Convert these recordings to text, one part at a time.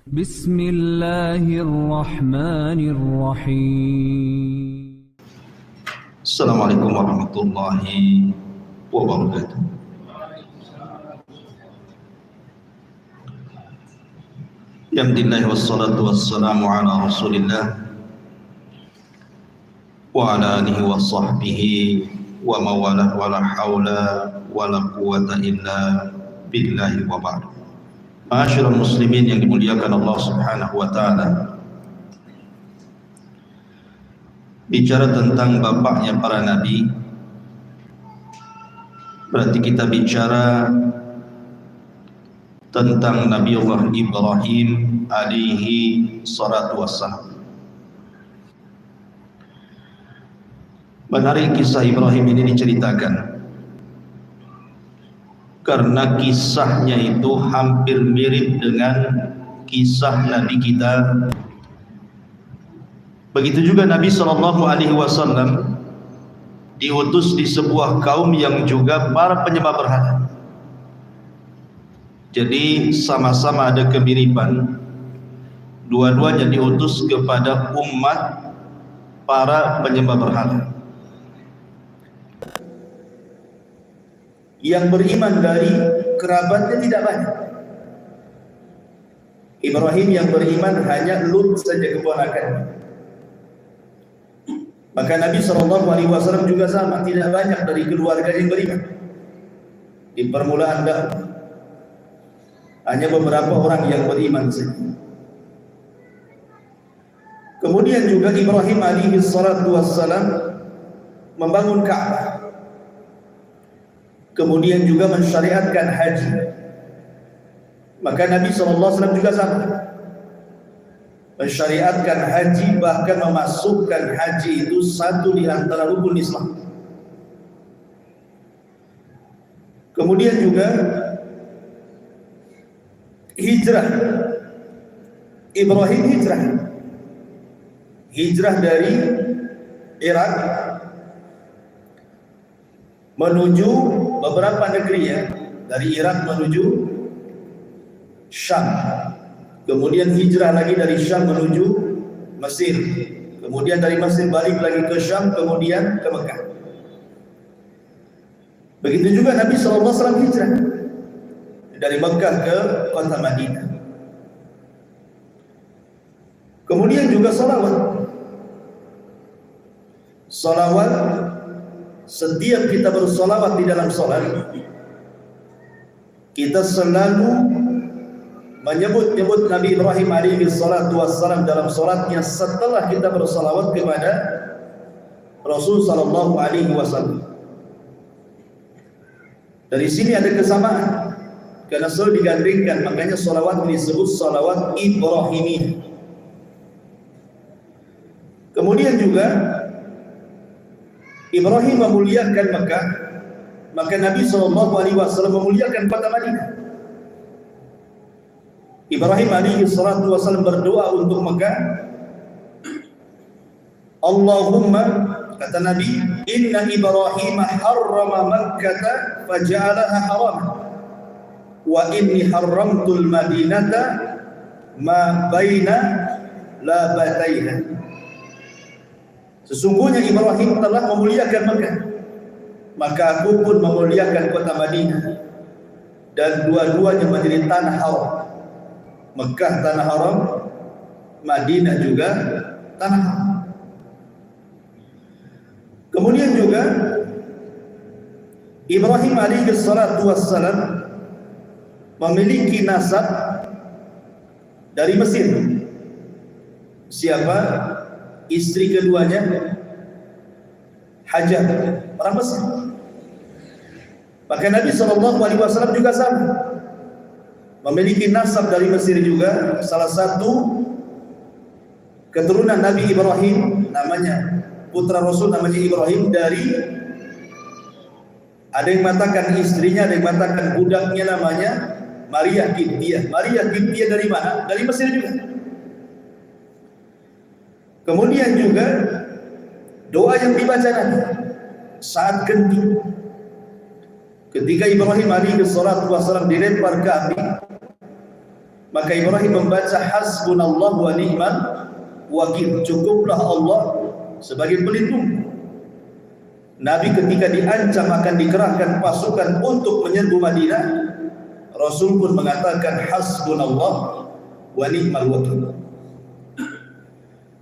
Bismillahirrahmanirrahim. Assalamualaikum warahmatullahi wabarakatuh. Alhamdulillah wassalatu wassalamu ala Rasulillah wa ala alihi wa sahbihi wa mawalah wa la hawla wa la quwwata illa billahi wa ba'd. Ma'asyiral muslimin yang dimuliakan Allah Subhanahu wa taala. Bicara tentang bapaknya para nabi, berarti kita bicara tentang Nabiullah Ibrahim alaihi salatu wassalam. Menarik kisah Ibrahim ini diceritakan karena kisahnya itu hampir mirip dengan kisah Nabi kita. Begitu juga Nabi SAW diutus di sebuah kaum yang juga para penyembah berhala. Jadi sama-sama ada kemiripan. Dua-duanya diutus kepada umat para penyembah berhala. Yang beriman dari kerabatnya tidak banyak. Ibrahim yang beriman hanya Lut saja keponakannya. Maka Nabi SAW juga sama, tidak banyak dari keluarga yang beriman. Di permulaan dakwah hanya beberapa orang yang beriman saja. Kemudian juga Ibrahim alaihi salatu wassalam membangun Ka'bah. Kemudian juga mensyariatkan haji. Maka Nabi SAW juga sama, mensyariatkan haji, bahkan memasukkan haji itu satu di antara rukun Islam. Kemudian juga hijrah. Ibrahim hijrah dari Irak menuju beberapa negeri, ya, dari Irak menuju Syam, kemudian hijrah lagi dari Syam menuju Mesir, kemudian dari Mesir balik lagi ke Syam, kemudian ke Mekah. Begitu juga Nabi SAW hijrah dari Mekah ke kota Madinah. Kemudian juga salawat, setiap kita bersolawat di dalam solat, kita selalu menyebut Nabi Ibrahim alaihi salatu wassalam dalam solatnya setelah kita bersolawat kepada Rasul sallallahu alaihi wasallam. Dari sini ada kesamaan, karena selalu digandingkan, makanya solawat disebut solawat Ibrahimi. Kemudian juga Ibrahim memuliakan Mekah, maka Nabi SAW memuliakan kota Madinah. Ibrahim alaihi salatu wasallam berdoa untuk Mekah. Allahumma, kata Nabi, inna Ibrahim harrama Makkah faja'alaha haram, wa inni harramtul Madinata ma baina labataiha. Sesungguhnya Ibrahim telah memuliakan Mekah, maka aku pun memuliakan kota Madinah, dan dua-duanya menjadi tanah haram. Mekah tanah haram, Madinah juga tanah haram. Kemudian juga Ibrahim alaihi salatu wassalam memiliki nasab dari Mesir. Siapa? Istri keduanya Hajar, orang Mesir. Maka Nabi SAW juga sama, memiliki nasab dari Mesir juga. Salah satu keturunan Nabi Ibrahim, namanya putra Rasul, namanya Ibrahim, dari, ada yang mengatakan istrinya, ada yang mengatakan budaknya, namanya Maria Kiptiah. Maria Kiptiah dari mana? Dari Mesir juga. Kemudian juga doa yang dibaca Nabi saat genting, ketika Ibrahim alaihi salatu wassalam dilempar ke api, Maka Ibrahim membaca hasbunallahu wa ni'mal wakil, cukuplah Allah sebagai pelindung. Nabi ketika diancam akan dikerahkan pasukan untuk menyerbu Madinah, Rasul pun mengatakan hasbunallah wa ni'mal wakil.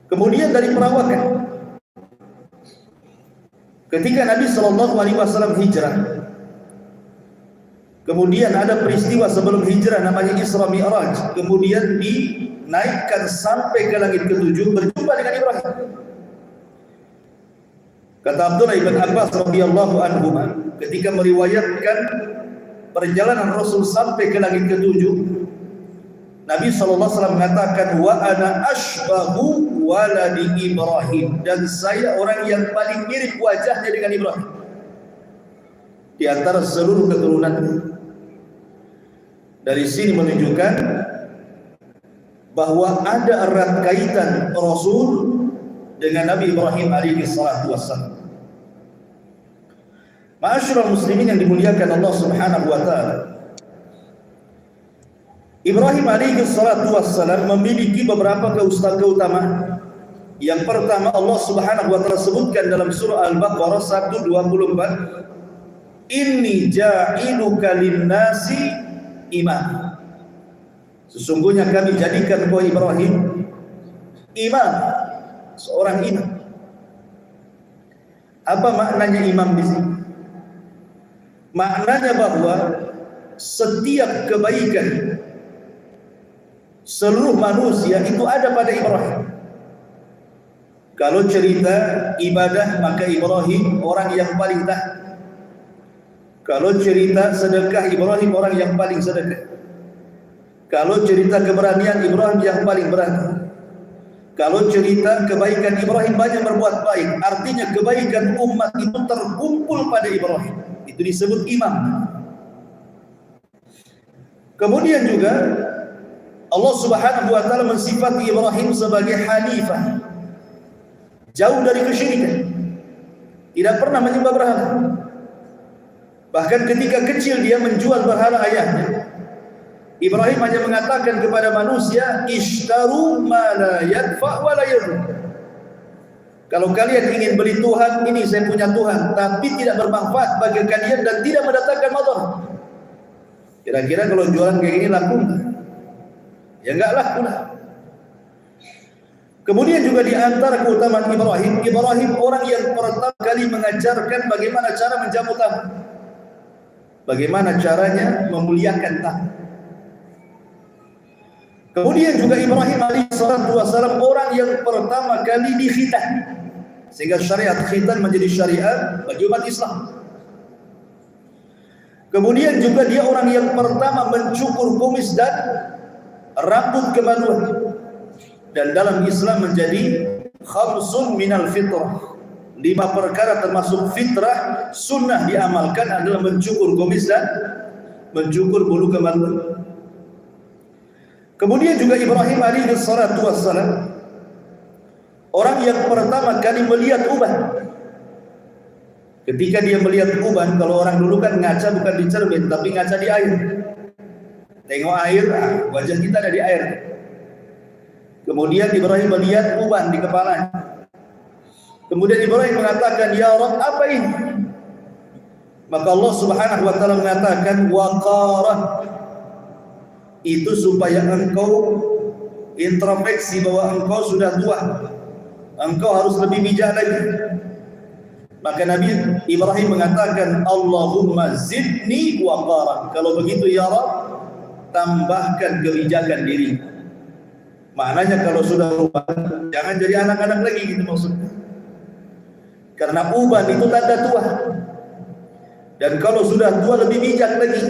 Kemudian dari perawakan, ketika Nabi SAW hijrah, kemudian ada peristiwa sebelum hijrah namanya Isra Mi'raj, kemudian dinaikkan sampai ke langit ketujuh berjumpa dengan Ibrahim. Kata Abdullah ibn Abbas radhiyallahu anhu ketika meriwayatkan perjalanan Rasul sampai ke langit ketujuh, Nabi SAW mengatakan wa ana ashbahu waladi Ibrahim, dan saya orang yang paling mirip wajahnya dengan Ibrahim di antara seluruh keturunannya. Dari sini menunjukkan bahwa ada erat kaitan Rasul dengan Nabi Ibrahim alaihi salatu wassalam. Ma'asyiral muslimin yang dimuliakan Allah Subhanahu wa taala, Ibrahim alaihi salatu wassalam memiliki beberapa keutamaan. Yang pertama, Allah Subhanahu wa taala sebutkan dalam surah Al-Baqarah 124, inni ja'iluka lin-nasi imam. Sesungguhnya kami jadikan kau Ibrahim imam, seorang imam. Apa maknanya imam di sini? Maknanya bahwa setiap kebaikan seluruh manusia itu ada pada Ibrahim. Kalau cerita ibadah, maka Ibrahim orang yang paling taat. Kalau cerita sedekah, Ibrahim orang yang paling sedekah. Kalau cerita keberanian, Ibrahim yang paling berani. Kalau cerita kebaikan, Ibrahim banyak berbuat baik. Artinya kebaikan umat itu terkumpul pada Ibrahim. Itu disebut imam. Kemudian juga Allah Subhanahu wa taala mensifati Ibrahim sebagai hanifah, jauh dari kesyirikan, tidak pernah menyembah berhala. Bahkan ketika kecil dia menjual berhala ayahnya, Ibrahim hanya mengatakan kepada manusia, ishtaru ma la yadfa wa la yadur. Kalau kalian ingin beli Tuhan, ini saya punya Tuhan, tapi tidak bermanfaat bagi kalian dan tidak mendatangkan madarat. Kira-kira kalau jualan kayak gini laku? Ya enggak laku lah. Kemudian juga di antara keutamaan Ibrahim, Ibrahim orang yang pertama kali mengajarkan bagaimana cara menjamu tamu, bagaimana caranya memuliakan tamu. Kemudian juga Ibrahim alaihissalam orang yang pertama kali dikhitan, sehingga syariat khitan menjadi syariat bagi umat Islam. Kemudian juga dia orang yang pertama mencukur kumis dan rambut kemaluan. Dan dalam Islam menjadi khamsun minal fitrah, 5 perkara termasuk fitrah, sunnah diamalkan adalah mencukur kumis dan mencukur bulu kemaluan. Kemudian juga Ibrahim alaihi salatu wassalam orang yang pertama kali melihat uban. Ketika dia melihat uban, kalau orang dulu kan ngaca bukan di cermin tapi ngaca di air. Tengok air, wajah kita ada di air. Kemudian Ibrahim melihat uban di kepalanya. Kemudian Ibrahim mengatakan, ya Rabb, apa ini? Maka Allah Subhanahu wa taala mengatakan, waqarah, itu supaya engkau introspeksi bahwa engkau sudah tua, engkau harus lebih bijak lagi. Maka Nabi Ibrahim mengatakan, Allahumma zidni waqara. Kalau begitu ya Rabb, tambahkan kebijakan diri. Maknanya kalau sudah uban, jangan jadi anak-anak lagi, gitu maksudnya. Karena uban itu tanda tua. Dan kalau sudah tua lebih bijak lagi.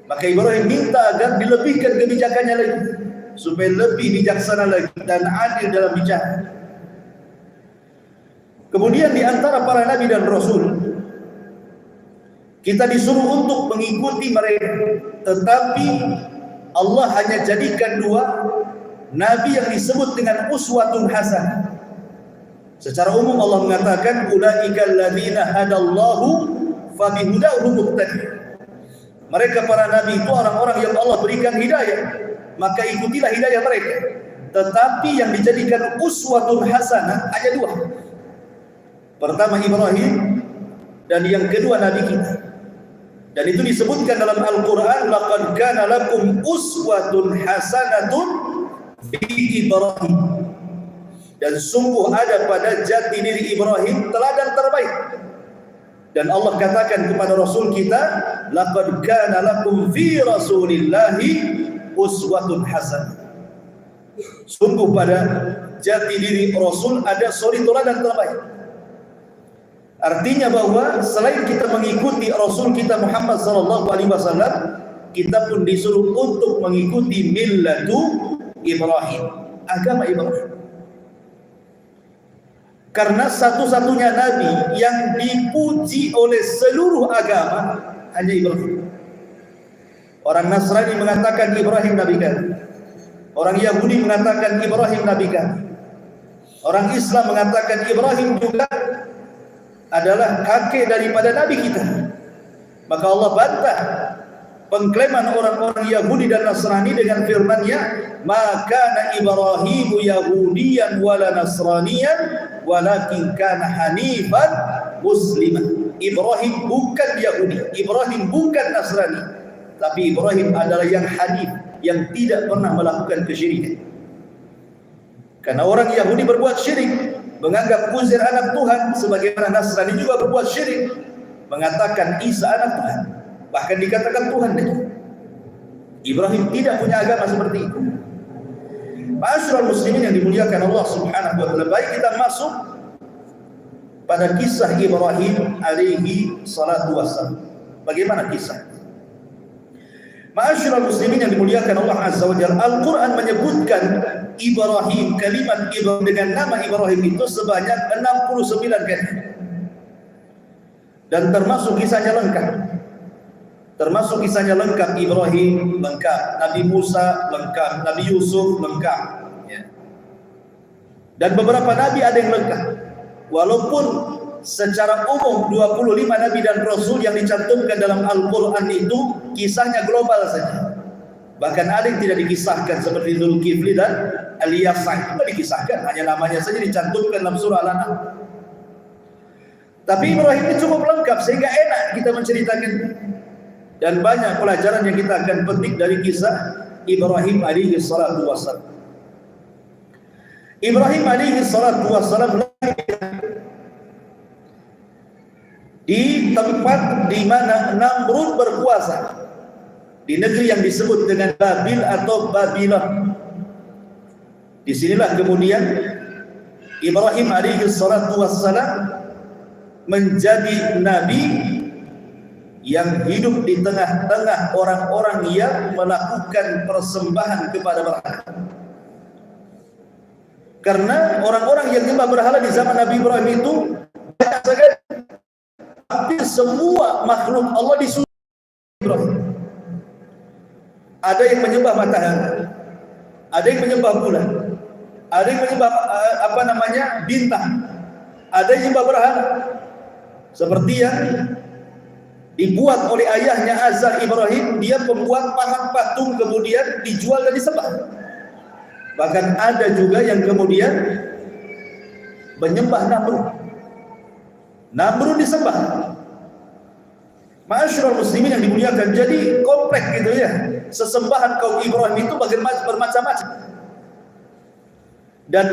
Maka Ibrahim minta agar dilebihkan kebijakannya lagi, supaya lebih bijaksana lagi dan adil dalam bicara. Kemudian di antara para nabi dan rasul, kita disuruh untuk mengikuti mereka, tetapi Allah hanya jadikan 2 nabi yang disebut dengan uswatun hasanah. Secara umum Allah mengatakan ulaikal ladzina hadallahu fabihudahu muqtadi. Mereka para nabi itu orang-orang yang Allah berikan hidayah, maka ikutilah hidayah mereka. Tetapi yang dijadikan uswatun hasanah hanya dua. Pertama Ibrahim, dan yang kedua Nabi kita. Dan itu disebutkan dalam Al-Quran, laqad kana lakum uswatun hasanatun fi Ibrahim. Dan sungguh ada pada jati diri Ibrahim teladan terbaik. Dan Allah katakan kepada Rasul kita, laqad kana lakum fi Rasulillahi uswatun hasanah. Sungguh pada jati diri Rasul ada suri teladan terbaik. Artinya bahwa selain kita mengikuti Rasul kita Muhammad sallallahu alaihi wasallam, kita pun disuruh untuk mengikuti millatu Ibrahim, agama Ibrahim. Karena satu-satunya nabi yang dipuji oleh seluruh agama hanya Ibrahim. Orang Nasrani mengatakan Ibrahim nabi kami. Orang Yahudi mengatakan Ibrahim nabi kami. Orang Islam mengatakan Ibrahim juga adalah kakek daripada nabi kita. Maka Allah bantah pengklaiman orang-orang Yahudi dan Nasrani dengan firman-Nya, "Maka Ibrahimu Yahudiyan wala Nasraniyan, walakin kana hanifan musliman." Ibrahim bukan Yahudi, Ibrahim bukan Nasrani, tapi Ibrahim adalah yang hanif, yang tidak pernah melakukan kesyirikan. Karena orang Yahudi berbuat syirik, menganggap Uzair anak Tuhan, sebagaimana Nasrani juga berbuat syirik, mengatakan Isa anak Tuhan, bahkan dikatakan Tuhan. Ibrahim tidak punya agama seperti itu. Ma'asyiral muslimin yang dimuliakan Allah Subhanahu wa taala, baik kita masuk pada kisah Ibrahim alaihi salatu wassalam. Bagaimana kisah? Ma'asyiral muslimin yang dimuliakan Allah Azza wa Jalla, Al-Quran menyebutkan Ibrahim, kalimat Ibrahim dengan nama Ibrahim itu sebanyak 69 kali. Dan termasuk kisahnya lengkap. Termasuk kisahnya lengkap, Ibrahim lengkap, Nabi Musa lengkap, Nabi Yusuf lengkap. Ya. Dan beberapa nabi ada yang lengkap. Walaupun secara umum 25 nabi dan rasul yang dicantumkan dalam Al-Quran itu kisahnya global saja. Bahkan ada yang tidak dikisahkan seperti Dzulkifli dan Al-Yasa, tidak dikisahkan, hanya namanya saja dicantumkan dalam surah Al-An'am. Tapi Ibrahim ini cukup lengkap sehingga enak kita menceritakan. Dan banyak pelajaran yang kita akan petik dari kisah Ibrahim alaihi salatu wassalam. Ibrahim alaihi salatu wassalam di tempat di mana Namrud berkuasa, di negeri yang disebut dengan Babil atau Babylon. Disinilah kemudian Ibrahim alaihi salatu wassalam menjadi nabi yang hidup di tengah-tengah orang-orang yang melakukan persembahan kepada berhala. Karena orang-orang yang menyembah berhala di zaman Nabi Ibrahim itu banyak sekali. Hampir semua makhluk Allah disuruh Ibrahim. Ada yang menyembah matahari, ada yang menyembah bulan, ada yang menyembah bintang, ada yang menyembah berhala. Seperti yang dibuat oleh ayahnya Azar Ibrahim, dia pembuat patung kemudian dijual dan disembah. Bahkan ada juga yang kemudian menyembah Namrud. Namrud disembah. Ma'asyiral muslimin yang dimuliakan, jadi kompleks gitu ya. Sesembahan kaum Ibrahim itu bermacam-macam. Dan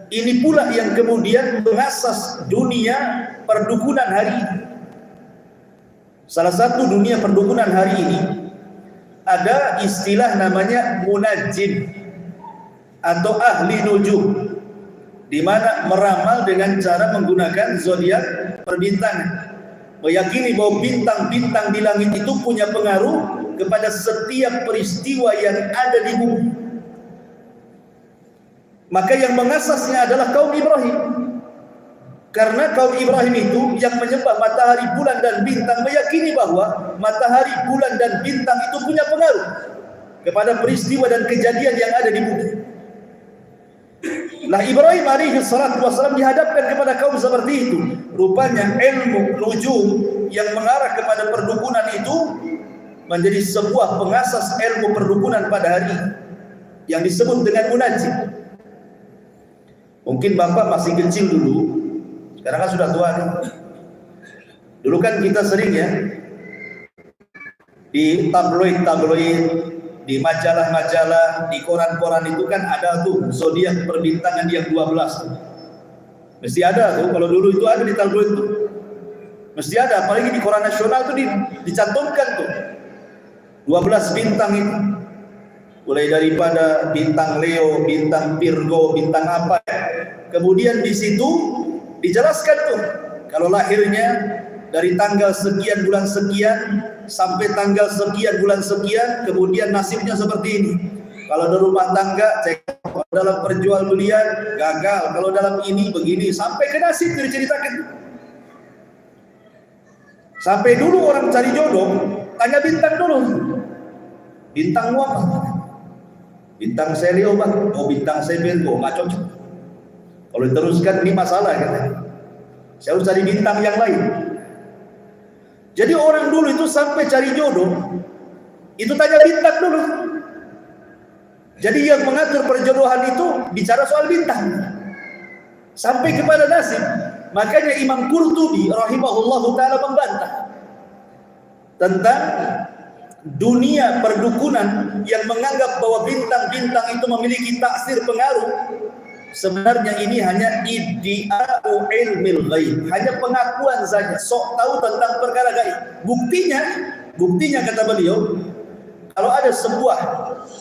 ini pula yang kemudian mengasas dunia perdukunan hari ini. Salah satu dunia perdukunan hari ini ada istilah namanya munajjim atau ahli nujum, di mana meramal dengan cara menggunakan zodiak perbintangan, meyakini bahwa bintang-bintang di langit itu punya pengaruh kepada setiap peristiwa yang ada di bumi. Maka yang mengasasnya adalah kaum Ibrahim. Karena kaum Ibrahim itu yang menyembah matahari, bulan dan bintang meyakini bahwa matahari, bulan dan bintang itu punya pengaruh kepada peristiwa dan kejadian yang ada di bumi. Lah Ibrahim alaihi salatu wassalam dihadapkan kepada kaum seperti itu. Rupanya ilmu nujum yang mengarah kepada perdukunan itu menjadi sebuah pengasas ilmu perdukunan pada hari yang disebut dengan munajim. Mungkin Bapak masih kecil dulu, sekarang kan sudah tua nih. Dulu kan kita sering ya di tabloid-tabloid, di majalah-majalah, di koran-koran itu kan ada tuh zodiak perbintangan yang 12 tuh. Mesti ada tuh, kalau dulu itu ada di tabloid tuh. Mesti ada, apalagi di koran nasional tuh dicantumkan tuh 12 bintang itu. Mulai daripada bintang Leo, bintang Virgo, bintang apa. Kemudian di situ dijelaskan tuh kalau lahirnya dari tanggal sekian bulan sekian sampai tanggal sekian bulan sekian, kemudian nasibnya seperti ini. Kalau dalam rumah tangga cek, kalau dalam perjualbelian gagal, kalau dalam ini begini, sampai ke nasib diceritakan. Sampai dulu orang cari jodoh tanya bintang dulu. Bintangmu apa? Bintang saya Leo bang, oh bintang saya Virgo, nggak cocok. Kalau diteruskan ini masalah katanya. Saya harus cari bintang yang lain. Jadi orang dulu itu sampai cari jodoh, itu tanya bintang dulu. Jadi yang mengatur perjodohan itu bicara soal bintang, sampai kepada nasib. Makanya Imam Qurtubi rahimahullahu ta'ala membantah tentang dunia perdukunan yang menganggap bahwa bintang-bintang itu memiliki taksir pengaruh. Sebenarnya ini hanya iddi'a'u ilmil ghaib, hanya pengakuan saja, sok tahu tentang perkara gaib. Buktinya kata beliau, kalau ada sebuah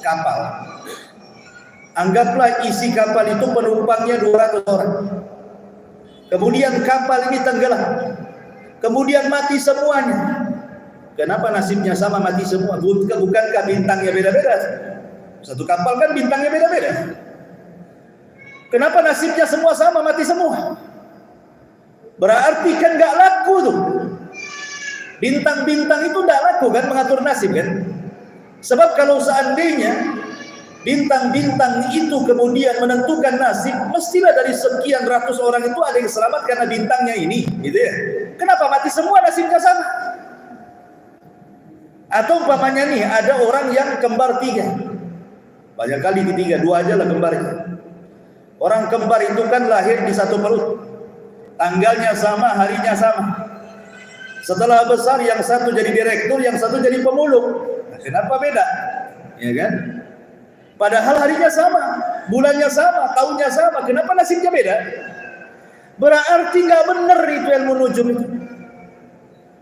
kapal, anggaplah isi kapal itu penumpangnya 200 orang. Kemudian kapal ini tenggelam, kemudian mati semuanya. Kenapa nasibnya sama mati semua? Bukankah bintangnya beda-beda? Satu kapal kan bintangnya beda-beda. Kenapa nasibnya semua sama mati semua? Berarti kan nggak laku tuh. Bintang-bintang itu nggak laku kan mengatur nasib kan? Sebab kalau seandainya bintang-bintang itu kemudian menentukan nasib, mestilah dari sekian ratus orang itu ada yang selamat karena bintangnya ini, gitu ya. Kenapa mati semua nasibnya sama? Atau umpamanya nih ada orang yang kembar 3, banyak kali di 3, 2 aja lah kembarnya. Orang kembar itu kan lahir di satu perut, tanggalnya sama, harinya sama. Setelah besar yang satu jadi direktur, yang satu jadi pemulung. Nah, kenapa beda? Ya kan? Padahal harinya sama, bulannya sama, tahunnya sama. Kenapa nasibnya beda? Berarti nggak benar itu ilmu nujum itu.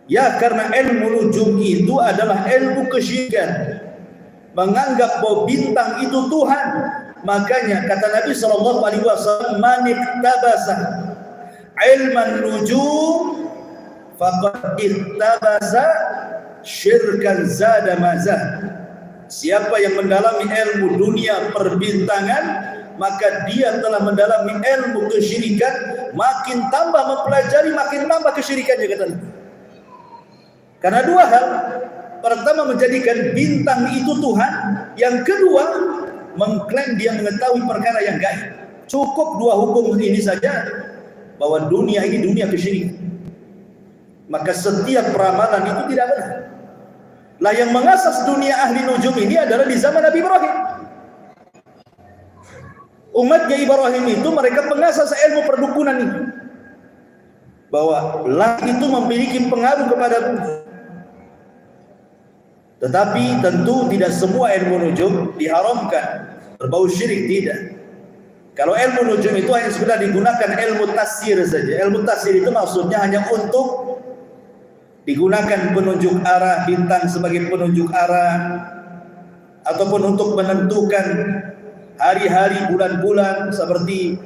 Ya karena ilmu nujum itu adalah ilmu kesyirikan, menganggap bahwa bintang itu Tuhan. Makanya kata Nabi SAW, man iktabasa ilman nujum faqad iktabasa syirkan zada mazah. Siapa yang mendalami ilmu dunia perbintangan, maka dia telah mendalami ilmu kesyirikan. Makin tambah mempelajari, makin tambah kesyirikannya kata Nabi. Karena 2 hal. Pertama, menjadikan bintang itu Tuhan. Yang kedua, mengklaim dia mengetahui perkara yang gaib. Cukup 2 hukum ini saja, bahwa dunia ini dunia kesyirikan. Maka setiap peramalan itu tidak benar. Lah yang mengasas dunia ahli nujum ini adalah di zaman Nabi Ibrahim. Umatnya Ibrahim itu mereka pengasas ilmu perdukunan ini, bahwa langit itu memiliki pengaruh kepada bumi. Tetapi tentu tidak semua ilmu nujum diharamkan, berbau syirik, tidak. Kalau ilmu nujum itu hanya sekedar digunakan ilmu tasir saja. Ilmu tasir itu maksudnya hanya untuk digunakan penunjuk arah, bintang sebagai penunjuk arah, ataupun untuk menentukan hari-hari, bulan-bulan, seperti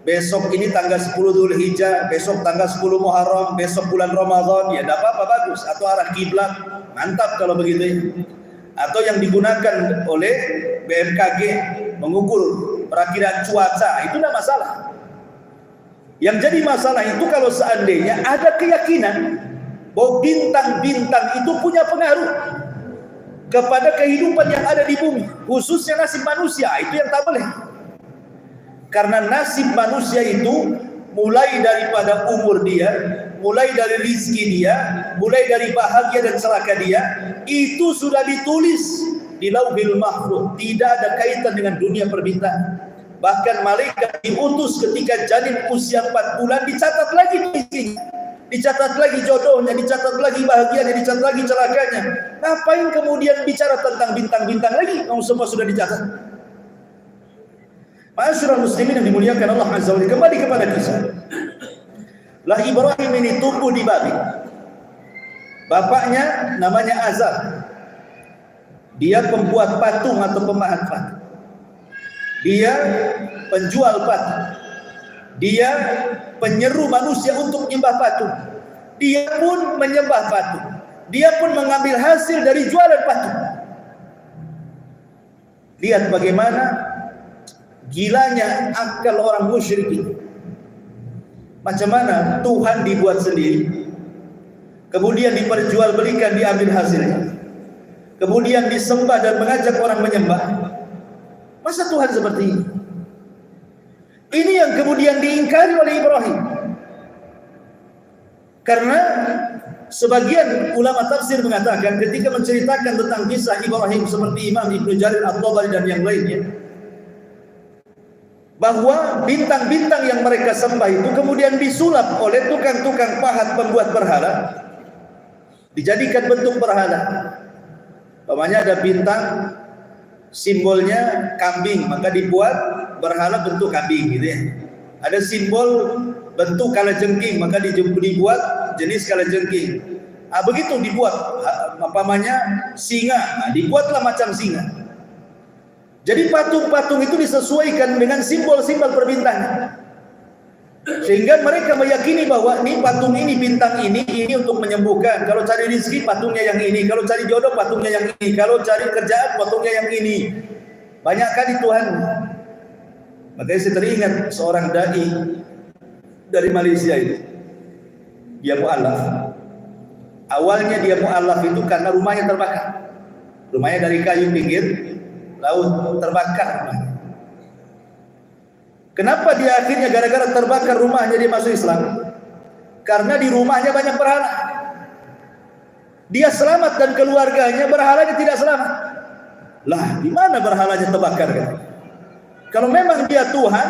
besok ini tanggal 10 Dzulhijjah, besok tanggal 10 Muharram, besok bulan Ramadan, ya tidak apa-apa, bagus. Atau arah kiblat, mantap kalau begitu ya. Atau yang digunakan oleh BMKG mengukur perakiraan cuaca, itu tidak masalah. Yang jadi masalah itu kalau seandainya ada keyakinan bahwa bintang-bintang itu punya pengaruh kepada kehidupan yang ada di bumi, khususnya nasib manusia, itu yang tak boleh. Karena nasib manusia itu mulai daripada umur dia mulai dari rizki dia, mulai dari bahagia dan celaka dia, itu sudah ditulis di Lauhil Mahfuz, tidak ada kaitan dengan dunia perbintangan. Bahkan malaikat diutus ketika janin usia 4 bulan, dicatat lagi rizkinya, dicatat lagi jodohnya, dicatat lagi bahagianya, dicatat lagi celakanya. Ngapain kemudian bicara tentang bintang-bintang lagi? Kamu semua sudah dicatat. Ma'asyiral muslimin yang dimuliakan Allah Azza wa Jalla, kembali kepada kisah. Lah Ibrahim ini tumbuh di Babil. Bapaknya namanya Azar. Dia pembuat patung atau pemahat patung. Dia penjual patung. Dia penyeru manusia untuk menyembah patung. Dia pun menyembah patung. Dia pun mengambil hasil dari jualan patung. Lihat bagaimana gilanya akal orang musyrik ini. Macam mana Tuhan dibuat sendiri, kemudian diperjualbelikan, diambil hasilnya, kemudian disembah dan mengajak orang menyembah. Masa Tuhan seperti ini? Ini yang kemudian diingkari oleh Ibrahim. Karena sebagian ulama tafsir mengatakan ketika menceritakan tentang kisah Ibrahim seperti Imam Ibnu Jarir At-Tabari dan yang lainnya, bahwa bintang-bintang yang mereka sembah itu kemudian disulap oleh tukang-tukang pahat pembuat berhala, dijadikan bentuk berhala. Umpamanya ada bintang simbolnya kambing, maka dibuat berhala bentuk kambing gitu ya. Ada simbol bentuk kalajengking, maka dibuat jenis kalajengking. Begitu dibuat umpamanya singa, dibuatlah macam singa. Jadi patung-patung itu disesuaikan dengan simbol-simbol perbintangan. Sehingga mereka meyakini bahwa ini patung ini, bintang ini untuk menyembuhkan. Kalau cari rezeki patungnya yang ini, kalau cari jodoh patungnya yang ini, kalau cari kerjaan patungnya yang ini. Banyak kali Tuhan. Makanya saya teringat seorang dai dari Malaysia itu. Dia mu'alaf. Awalnya dia mu'alaf itu karena rumahnya terbakar. Rumahnya dari kayu pinggir laut, terbakar. Kenapa dia akhirnya gara-gara terbakar rumahnya dia masuk Islam? Karena di rumahnya banyak berhala. Dia selamat dan keluarganya, berhalanya tidak selamat. Lah, di mana berhalanya terbakar kan? Kalau memang dia Tuhan,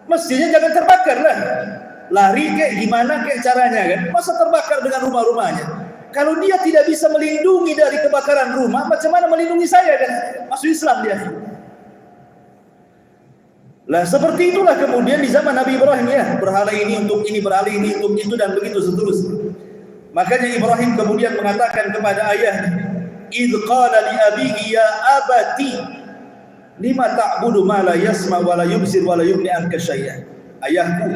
mestinya jangan terbakar lah. Lari kayak gimana kayak caranya kan? Masa terbakar dengan rumah-rumahnya? Kalau dia tidak bisa melindungi dari kebakaran rumah, macam mana melindungi saya kan? Masuk Islam dia. Lah seperti itulah kemudian di zaman Nabi Ibrahim ya, berhala ini untuk ini, berhala ini untuk itu, dan begitu seterusnya. Makanya Ibrahim kemudian mengatakan kepada ayahnya, "Idz qala li abihi ya abati lima ta'budu ma la yasma wa la yubsir wa la yughni anka syai'an." Ayahku,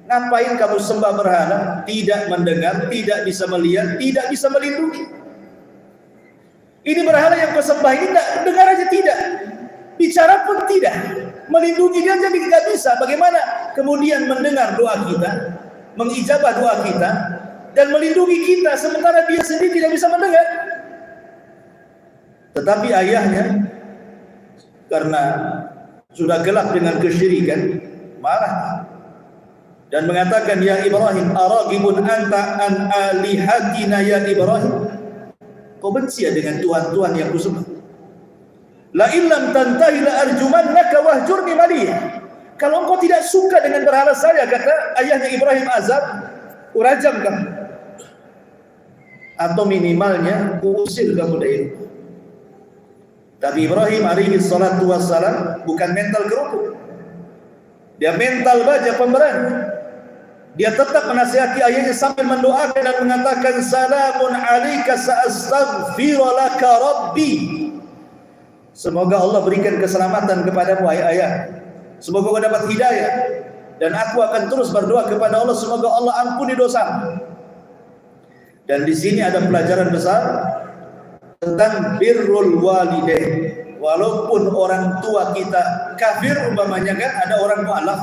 ngapain kamu sembah berhala, tidak mendengar, tidak bisa melihat, tidak bisa melindungi? Ini berhala yang kau sembah ini dengar aja tidak, bicara pun tidak, melindungi dia jadi tidak bisa. Bagaimana kemudian mendengar doa kita, mengijabah doa kita, dan melindungi kita sementara dia sendiri tidak bisa mendengar? Tetapi ayahnya karena sudah gelap dengan kesyirikan, marah dan mengatakan, "Ya Ibrahim, aragibun anta an alihatina ya Ibrahim?" Kau benci ya dengan Tuhan-Tuhan yang kusembah? La illam tantahi la arjumannaka wahjurni maliyah. Kalau engkau tidak suka dengan berhala saya, kata ayahnya Ibrahim Azar, urajam kamu. Atau minimalnya usir kamu dari rumah. Tapi Ibrahim alaihi salatu wassalam bukan mental kerupuk. Dia mental baja, pemberani. Dia tetap menasihati ayahnya sambil mendoakan dan mengatakan, "Salamun alaika sa'astaghfiru laka rabbi." Semoga Allah berikan keselamatan kepadamu wahai ayah. Semoga kau dapat hidayah dan aku akan terus berdoa kepada Allah semoga Allah ampuni dosamu. Dan di sini ada pelajaran besar tentang birrul walidain. Walaupun orang tua kita kafir umpamanya kan, ada orang mu'alaf,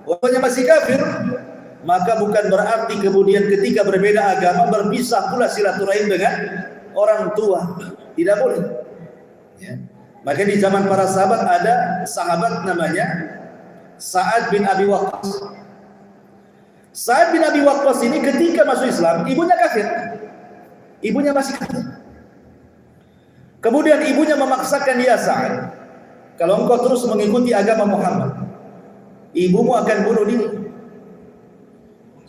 walaupun masih kafir, maka bukan berarti kemudian ketika berbeda agama berpisah pula silaturahim dengan orang tua. Tidak boleh. Ya. Maka di zaman para sahabat ada sahabat namanya Sa'ad bin Abi Waqqas. Sa'ad bin Abi Waqqas ini ketika masuk Islam, ibunya kafir. Ibunya masih kafir. Kemudian ibunya memaksakan dia, Sa'ad, kalau engkau terus mengikuti agama Muhammad, ibumu akan bunuh diri.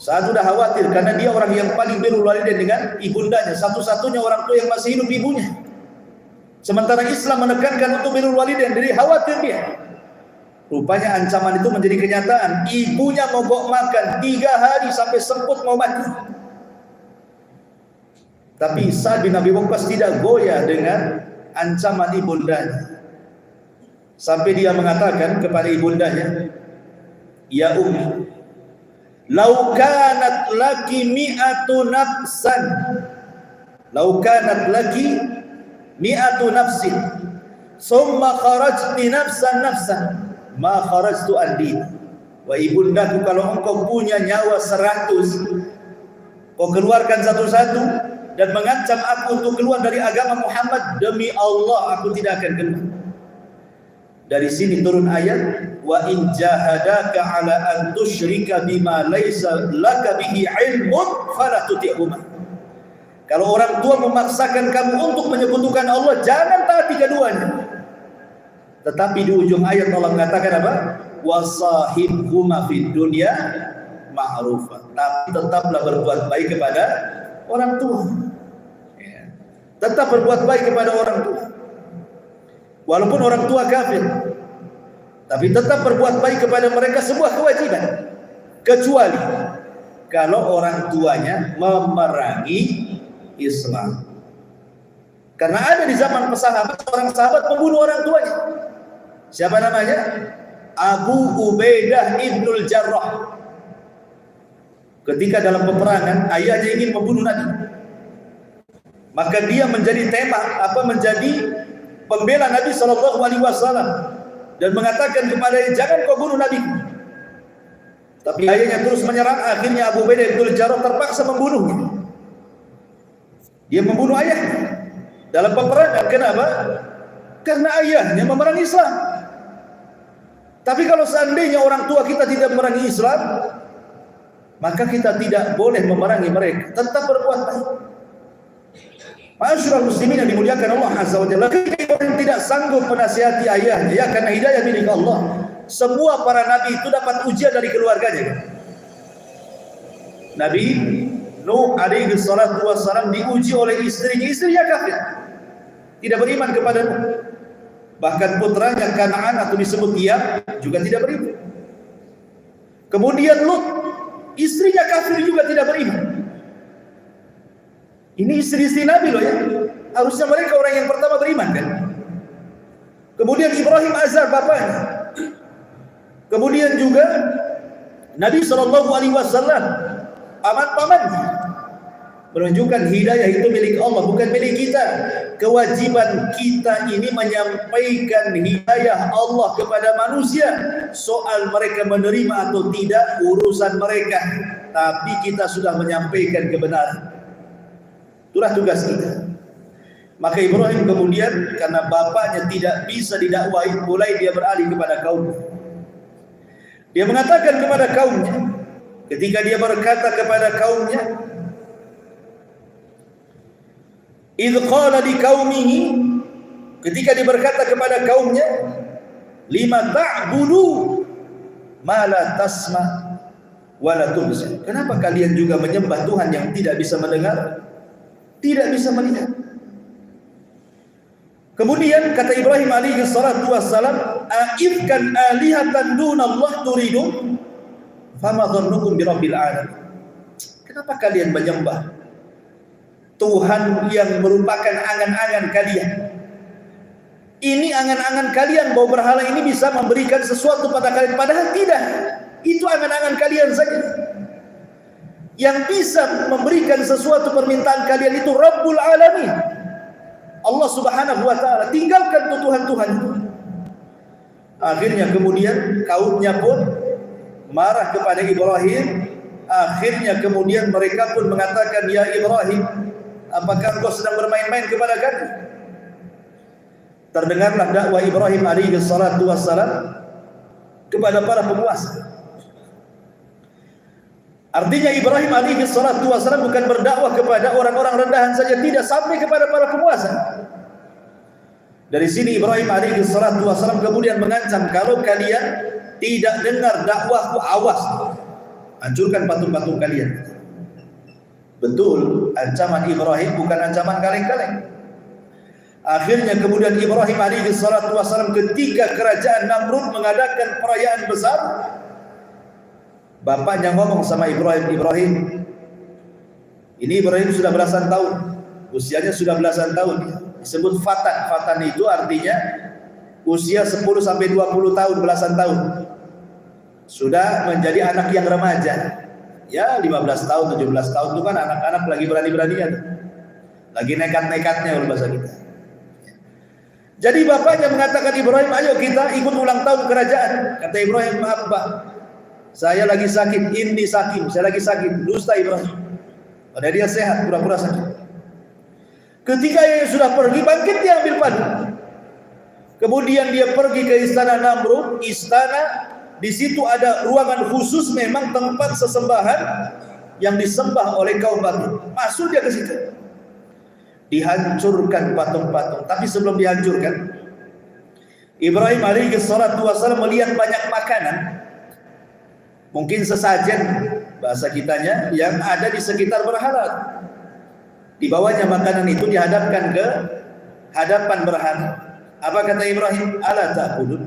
Sa'ad sudah khawatir karena dia orang yang paling birrul walidain dengan ibundanya, satu-satunya orang tua yang masih hidup ibunya. Sementara Islam menekankan untuk birrul walidain, jadi khawatir dia. Rupanya ancaman itu menjadi kenyataan. Ibunya mogok makan 3 hari sampai sempat mau mati. Tapi Sa'ad bin Abi Waqqas tidak goyah dengan ancaman ibundanya. Sampai dia mengatakan kepada ibundanya, "Ya ummi, lau kanat laki mi'atu nafsan, lau kanat laki mi'atu nafsin, summa kharajti nafsan, ma kharajtu an-din." Wa ibundaku, kalau engkau punya nyawa 100, kau keluarkan satu-satu dan mengancam aku untuk keluar dari agama Muhammad, demi Allah aku tidak akan keluar. Dari sini turun ayat, wa in jahadaka ala an tusyrika bima laisa laka bihi ilmun fala tuti'huma. Kalau orang tua memaksakan kamu untuk menyekutukan Allah, jangan taati keduanya. Tetapi di ujung ayat Allah mengatakan apa? Wasahibhuma fid dunya ma'rufa. Tapi tetaplah berbuat baik kepada orang tua. Ya. Tetap berbuat baik kepada orang tua. Walaupun orang tua kafir, tapi tetap berbuat baik kepada mereka sebuah kewajiban. Kecuali kalau orang tuanya memerangi Islam. Karena ada di zaman sahabat, orang sahabat membunuh orang tuanya. Siapa namanya? Abu Ubaidah ibnul Jarrah. Ketika dalam peperangan ayahnya ingin membunuh Nabi, maka dia menjadi menjadi pembela Nabi SAW dan mengatakan kepadanya, jangan kau bunuh Nabi. Tapi ayahnya terus menyerang. Akhirnya Abu Ubaidah ibnul Jarrah terpaksa membunuhnya. Dia membunuh ayahnya dalam peperangan. Kenapa? Karena ayahnya memerangi Islam. Tapi kalau seandainya orang tua kita tidak memerangi Islam, maka kita tidak boleh memerangi mereka. Tetap berbuat baik. Ma'asyiral muslimin yang dimuliakan Allah Azza wa Jalla, ketika orang tidak sanggup menasihati ayahnya, ya karena hidayah milik Allah. Semua para nabi itu dapat ujian dari keluarganya. Nabi Nuh alaihi salatu wassalam diuji oleh istrinya kafir, tidak beriman kepada Nuh. Bahkan putranya Kan'an atau disebut Yam juga tidak beriman. Kemudian Lut, istrinya kafir juga tidak beriman. Ini istri-istri Nabi loh ya. Harusnya mereka orang yang pertama beriman kan. Kemudian Ibrahim Azar bapaknya. Kemudian juga Nabi SAW paman-pamannya. Menunjukkan hidayah itu milik Allah, bukan milik kita. Kewajiban kita ini menyampaikan hidayah Allah kepada manusia. Soal mereka menerima atau tidak urusan mereka, tapi kita sudah menyampaikan kebenaran. Itulah tugas kita. Maka Ibrahim kemudian karena bapaknya tidak bisa didakwai, mulai dia beralih kepada kaumnya. Dia mengatakan kepada kaumnya, ketika dia berkata kepada kaumnya, idh qala liqaumihi, ketika dia berkata kepada kaumnya, lima ta'budu ma la tasma wa la tubsir. Kenapa kalian juga menyembah Tuhan yang tidak bisa mendengar, tidak bisa melihat? Kemudian kata Ibrahim alaihi salatu wassalam, aifkan alihatan dunallah turidun fama dhannukum birabbil alamin. Kenapa kalian menyembah Tuhan yang merupakan angan-angan kalian? Ini angan-angan kalian bahwa berhala ini bisa memberikan sesuatu pada kalian, padahal tidak. Itu angan-angan kalian saja. Yang bisa memberikan sesuatu permintaan kalian itu Rabbul Alamin, Allah Subhanahu wa ta'ala. Tinggalkan Tuhan-Tuhan itu. Akhirnya kemudian kaumnya pun marah kepada Ibrahim. Akhirnya kemudian mereka pun mengatakan, ya Ibrahim, apakah engkau sedang bermain-main kepada kami? Terdengarlah dakwah Ibrahim alaihi salatu wassalam kepada para penguasa. Artinya Ibrahim alaihi salatu wasallam bukan berdakwah kepada orang-orang rendahan saja, tidak, sampai kepada para penguasa. Dari sini Ibrahim alaihi salatu wasallam kemudian mengancam, kalau kalian tidak dengar dakwahku, awas, hancurkan patung-patung kalian. Betul, ancaman Ibrahim bukan ancaman kaleng-kaleng. Akhirnya kemudian Ibrahim alaihi salatu wasallam ketika kerajaan Namrud mengadakan perayaan besar, bapaknya ngomong sama Ibrahim, Ibrahim, ini Ibrahim sudah belasan tahun, usianya sudah belasan tahun, disebut fatan. Fatan itu artinya usia 10 sampai 20 tahun, belasan tahun. Sudah menjadi anak yang remaja. Ya 15 tahun, 17 tahun itu kan anak-anak lagi berani-beraninya, lagi nekat-nekatnya kalau bahasa kita. Jadi bapaknya mengatakan, Ibrahim, ayo kita ikut ulang tahun kerajaan. Kata Ibrahim, maaf Pak, saya lagi sakit, ini sakim, saya lagi sakit. Dusta Ibrahim. Padahal dia sehat, pura-pura sakit. Ketika ia sudah pergi, bangkit dia ambil padu. Kemudian dia pergi ke istana Namrud. Istana, di situ ada ruangan khusus, memang tempat sesembahan yang disembah oleh kaum batil. Masuk dia ke situ. Dihancurkan patung-patung. Tapi sebelum dihancurkan, Ibrahim alaihi salatu wasallam melihat banyak makanan, mungkin sesajen bahasa kitanya, yang ada di sekitar berhala. Di bawahnya makanan itu dihadapkan ke hadapan berhala. Apa kata Ibrahim? Ala ta'kulun.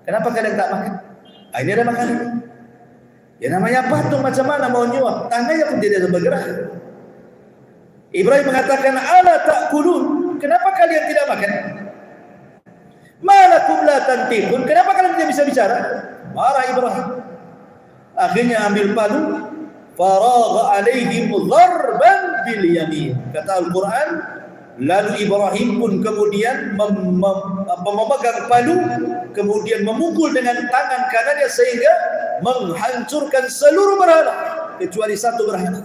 Kenapa kalian tak makan? Ini ada makanan. Ya namanya patung, macam mana mau nyuap? Tangannya pun tidak bergerak. Ibrahim mengatakan, ala ta'kulun. Kenapa kalian tidak makan? Malakum la tantiqun. Kenapa kalian tidak bisa bicara? Marah Ibrahim. Akhirnya ambil palu, faragha alaihim dharban bil yamin. Kata Al-Quran, lalu Ibrahim pun kemudian memegang palu, kemudian memukul dengan tangan kanannya sehingga menghancurkan seluruh berhala kecuali satu berhala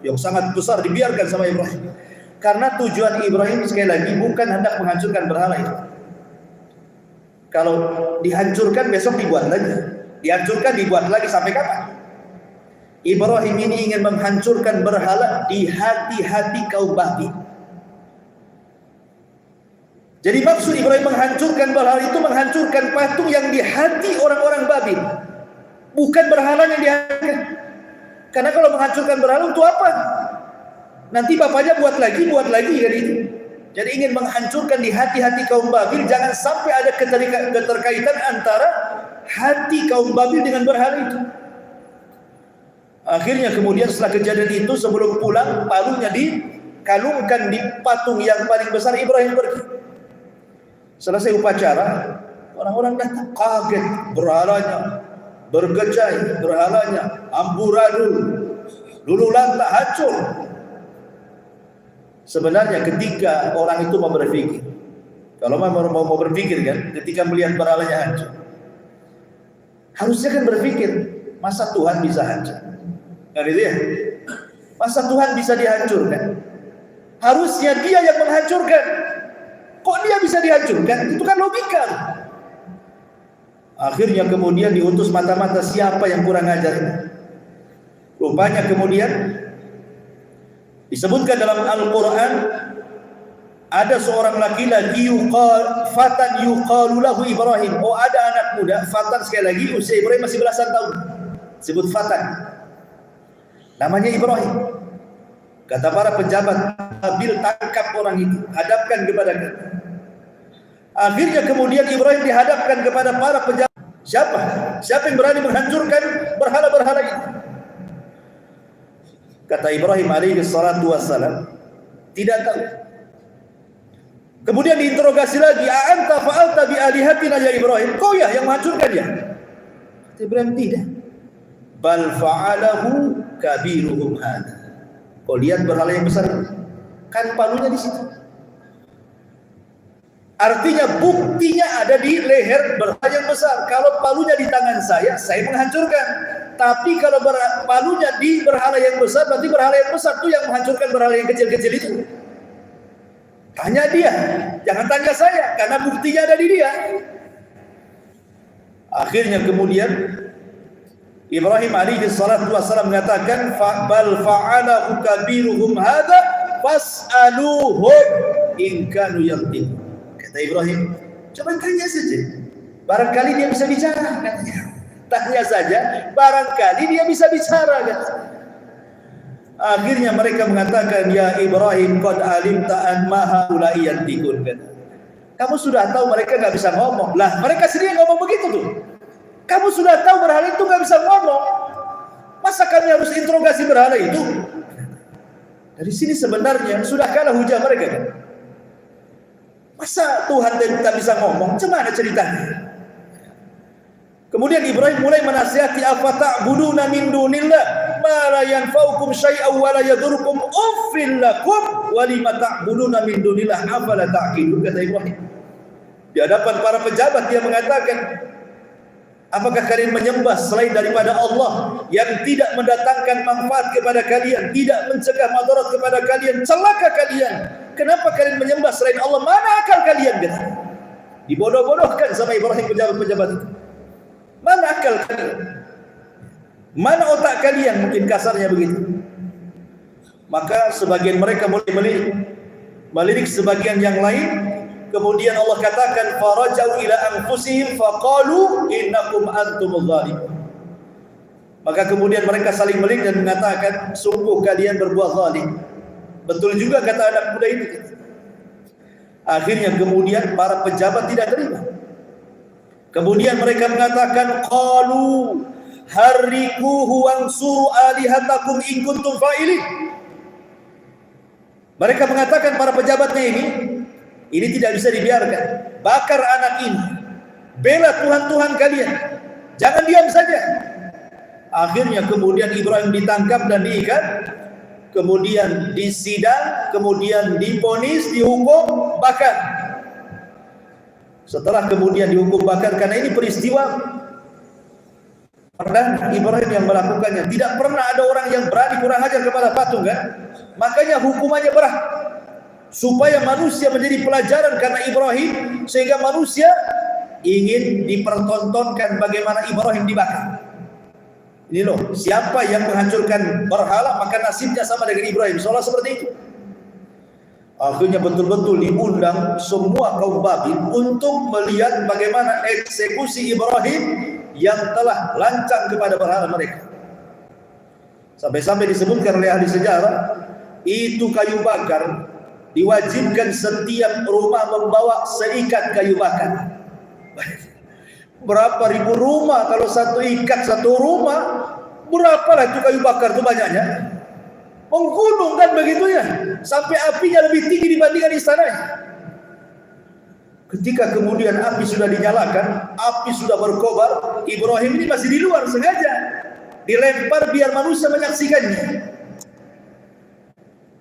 yang sangat besar, dibiarkan sama Ibrahim. Karena tujuan Ibrahim sekali lagi bukan hendak menghancurkan berhala itu. Kalau dihancurkan besok dibuat lagi, dihancurkan dibuat lagi, sampai kapan? Ibrahim ini ingin menghancurkan berhala di hati-hati kaum batil. Jadi maksud Ibrahim menghancurkan berhala itu menghancurkan patung yang di hati orang-orang babil, bukan berhala yang dihancurkan. Karena kalau menghancurkan berhala untuk apa? Nanti bapaknya buat lagi kan itu. Jadi ingin menghancurkan di hati-hati kaum babil, jangan sampai ada keterkaitan antara hati kaum babil dengan berhala itu. Akhirnya kemudian setelah kejadian itu, sebelum pulang, palunya dikalungkan di patung yang paling besar. Ibrahim pergi. Selesai upacara, orang-orang datang kaget, berhalanya bergejai, berhalanya amburadul, lulu lantak, hancur. Sebenarnya ketika orang itu mau berpikir, kalau mau berpikir kan, ketika melihat berhalanya hancur, harusnya kan berpikir, masa Tuhan bisa hancur? Kan itu ya? Masa Tuhan bisa dihancurkan? Harusnya dia yang menghancurkan. Kok dia bisa dihancurkan? Itu kan logika. Akhirnya kemudian diutus mata-mata siapa yang kurang ajar. Rupanya kemudian disebutkan dalam Al-Quran, ada seorang laki-laki fatan yuqalu lahu Ibrahim. Oh, ada anak muda, fatan, sekali lagi usia Ibrahim masih belasan tahun, disebut fatan, namanya Ibrahim. Kata para pejabat, Habil tangkap orang itu, hadapkan kepada kita. Akhirnya kemudian Ibrahim dihadapkan kepada para pejabat. Siapa yang berani menghancurkan berhala-berhala itu? Kata Ibrahim alaihi salatu wassalam, tidak tahu. Kemudian diinterogasi lagi, a'anta fa'alta bi alihatina ya Ibrahim? Kau ya yang menghancurkan ya? Kata Ibrahim, tidak. Bal fa'alahu kabiruhum hada. Kau lihat berhala yang besar, kan palunya di situ. Artinya buktinya ada di leher berhala yang besar. Kalau palunya di tangan saya menghancurkan. Tapi kalau palunya di berhala yang besar, berarti berhala yang besar itu yang menghancurkan berhala yang kecil-kecil itu. Tanya dia, jangan tanya saya, karena buktinya ada di dia. Akhirnya kemudian Ibrahim alaihi salatu wassalam mengatakan bal fa'alahu kabiruhum hadza fas'aluhum in kanu yantiqun. Kata Ibrahim, coba tanya saja, barangkali dia bisa bicara, katanya. Tanya saja, barangkali dia bisa bicara, katanya. Akhirnya mereka mengatakan, ya Ibrahim qad alimta an ma haula'i yantiqun. Kamu sudah tahu mereka enggak bisa ngomong. Lah, mereka sendiri ngomong begitu tuh. Kamu sudah tahu berhala itu nggak bisa ngomong. Masa kami harus interogasi berhala itu? Dari sini sebenarnya sudah kalah hujah mereka kan? Masa Tuhan tidak bisa ngomong? Gimana ceritanya? Kemudian Ibrahim mulai menasihati, afata'buduna min dunillah ma la yanfa'ukum syai'an wa la yadurrukum uffil lakum wa lima ta'buduna min dunillah afala ta'qilun, kata Ibrahim. Di hadapan para pejabat dia mengatakan, apakah kalian menyembah selain daripada Allah yang tidak mendatangkan manfaat kepada kalian, tidak mencegah madarat kepada kalian, celaka kalian? Kenapa kalian menyembah selain Allah? Mana akal kalian? Dibodoh-bodohkan sama Ibrahim pejabat-pejabat itu. Mana akal kalian? Mana otak kalian? Mungkin kasarnya begitu. Maka sebagian mereka mulai melirik sebagian yang lain. Kemudian Allah katakan farajau ila anfusihim faqalu innakum antumuz zalimun. Maka kemudian mereka saling melirik dan mengatakan, sungguh kalian berbuat zalim. Betul juga kata anak muda ini. Akhirnya kemudian para pejabat tidak terima. Kemudian mereka mengatakan qalu harriquhu wansuru alihatakum in kuntum fa'ilin. Mereka mengatakan para pejabatnya ini tidak bisa dibiarkan. Bakar anak ini. Bela Tuhan-Tuhan kalian. Jangan diam saja. Akhirnya kemudian Ibrahim ditangkap dan diikat. Kemudian disidang. Kemudian divonis, dihukum bakar. Setelah kemudian dihukum bakar, karena ini peristiwa perdana Ibrahim yang melakukannya. Tidak pernah ada orang yang berani kurang ajar kepada patung kan. Makanya hukumannya berat. Supaya manusia menjadi pelajaran karena Ibrahim, sehingga manusia ingin dipertontonkan bagaimana Ibrahim dibakar. Ini loh, siapa yang menghancurkan berhala maka nasibnya sama dengan Ibrahim. Seolah seperti itu. Akhirnya betul-betul diundang semua kaum Babil untuk melihat bagaimana eksekusi Ibrahim yang telah lancang kepada berhala mereka. Sampai-sampai disebutkan oleh ahli sejarah, itu kayu bakar diwajibkan setiap rumah membawa seikat kayu bakar. Berapa ribu rumah kalau satu ikat satu rumah, berapalah itu kayu bakar itu banyaknya? Menggunung kan begitu ya, sampai apinya lebih tinggi dibandingkan istananya. Ketika kemudian api sudah dinyalakan, api sudah berkobar, Ibrahim ini masih di luar sengaja dilempar biar manusia menyaksikannya.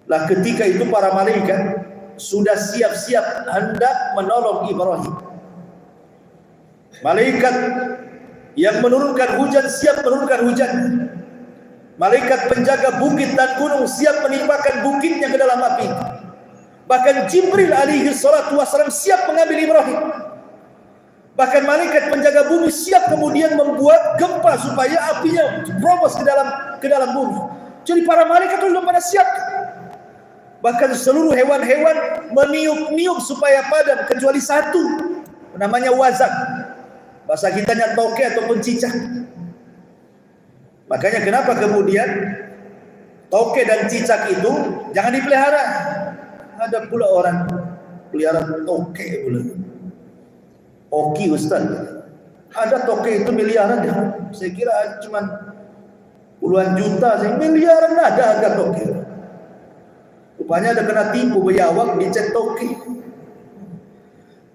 Lah ketika itu para malaikat sudah siap-siap hendak menolong Ibrahim. Malaikat yang menurunkan hujan siap menurunkan hujan. Malaikat penjaga bukit dan gunung siap menimpakan bukitnya ke dalam api. Bahkan Jibril alaihi salatu wassalam siap mengambil Ibrahim. Bahkan malaikat penjaga bumi siap kemudian membuat gempa supaya apinya terobos ke dalam bumi. Jadi para malaikat itu sudah pada siap. Bahkan seluruh hewan-hewan meniup-niup supaya padam kecuali satu, namanya wazak. Bahasa kitanya toke ataupun cicak. Makanya kenapa kemudian toke dan cicak itu jangan dipelihara. Ada pula orang pelihara toke pula. Oki Ustaz. Ada toke itu miliaran ya. Saya kira cuma puluhan juta, miliaran ada harga toke. Rupanya ada kena tipu biawak dicet toke.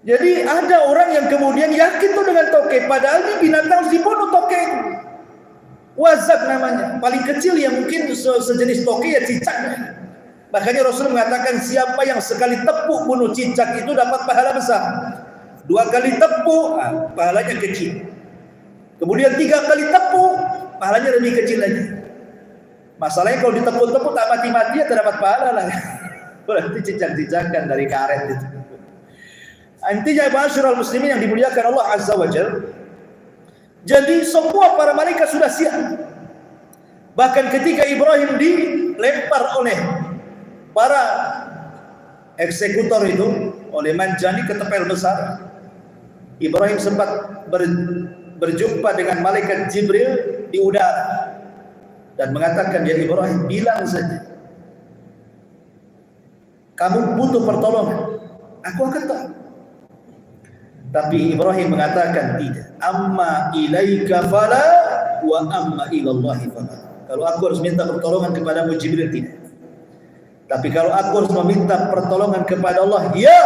Jadi ada orang yang kemudian yakin tuh dengan toke, padahal ini binatang dibunuh toke. Wazak namanya, paling kecil yang mungkin sejenis toke ya cicak. Makanya Rasul mengatakan siapa yang sekali tepuk bunuh cicak itu dapat pahala besar. 2 kali tepuk, pahalanya kecil. Kemudian 3 kali tepuk, pahalanya lebih kecil lagi. Masalahnya kalau ditepuk-tepuk tak mati-mati ya terdapat pahala lah. Berarti cicak-cicakan dari karet itu. Intinya ma'asyiral muslimin yang dimuliakan Allah Azza wa Jalla, Jadi semua para malaikat sudah siap. Bahkan ketika Ibrahim dilempar oleh para eksekutor itu, oleh Manjani ke tepel besar, Ibrahim sempat berjumpa dengan malaikat Jibril di udara dan mengatakan, ya Ibrahim, bilang saja kamu butuh pertolongan, aku akan tahu. Tapi Ibrahim mengatakan tidak. Amma ilaika fala wa amma ilallahi fala. Kalau aku harus minta pertolongan kepadamu Jibril, tidak. Tapi kalau aku harus meminta pertolongan kepada Allah, ya.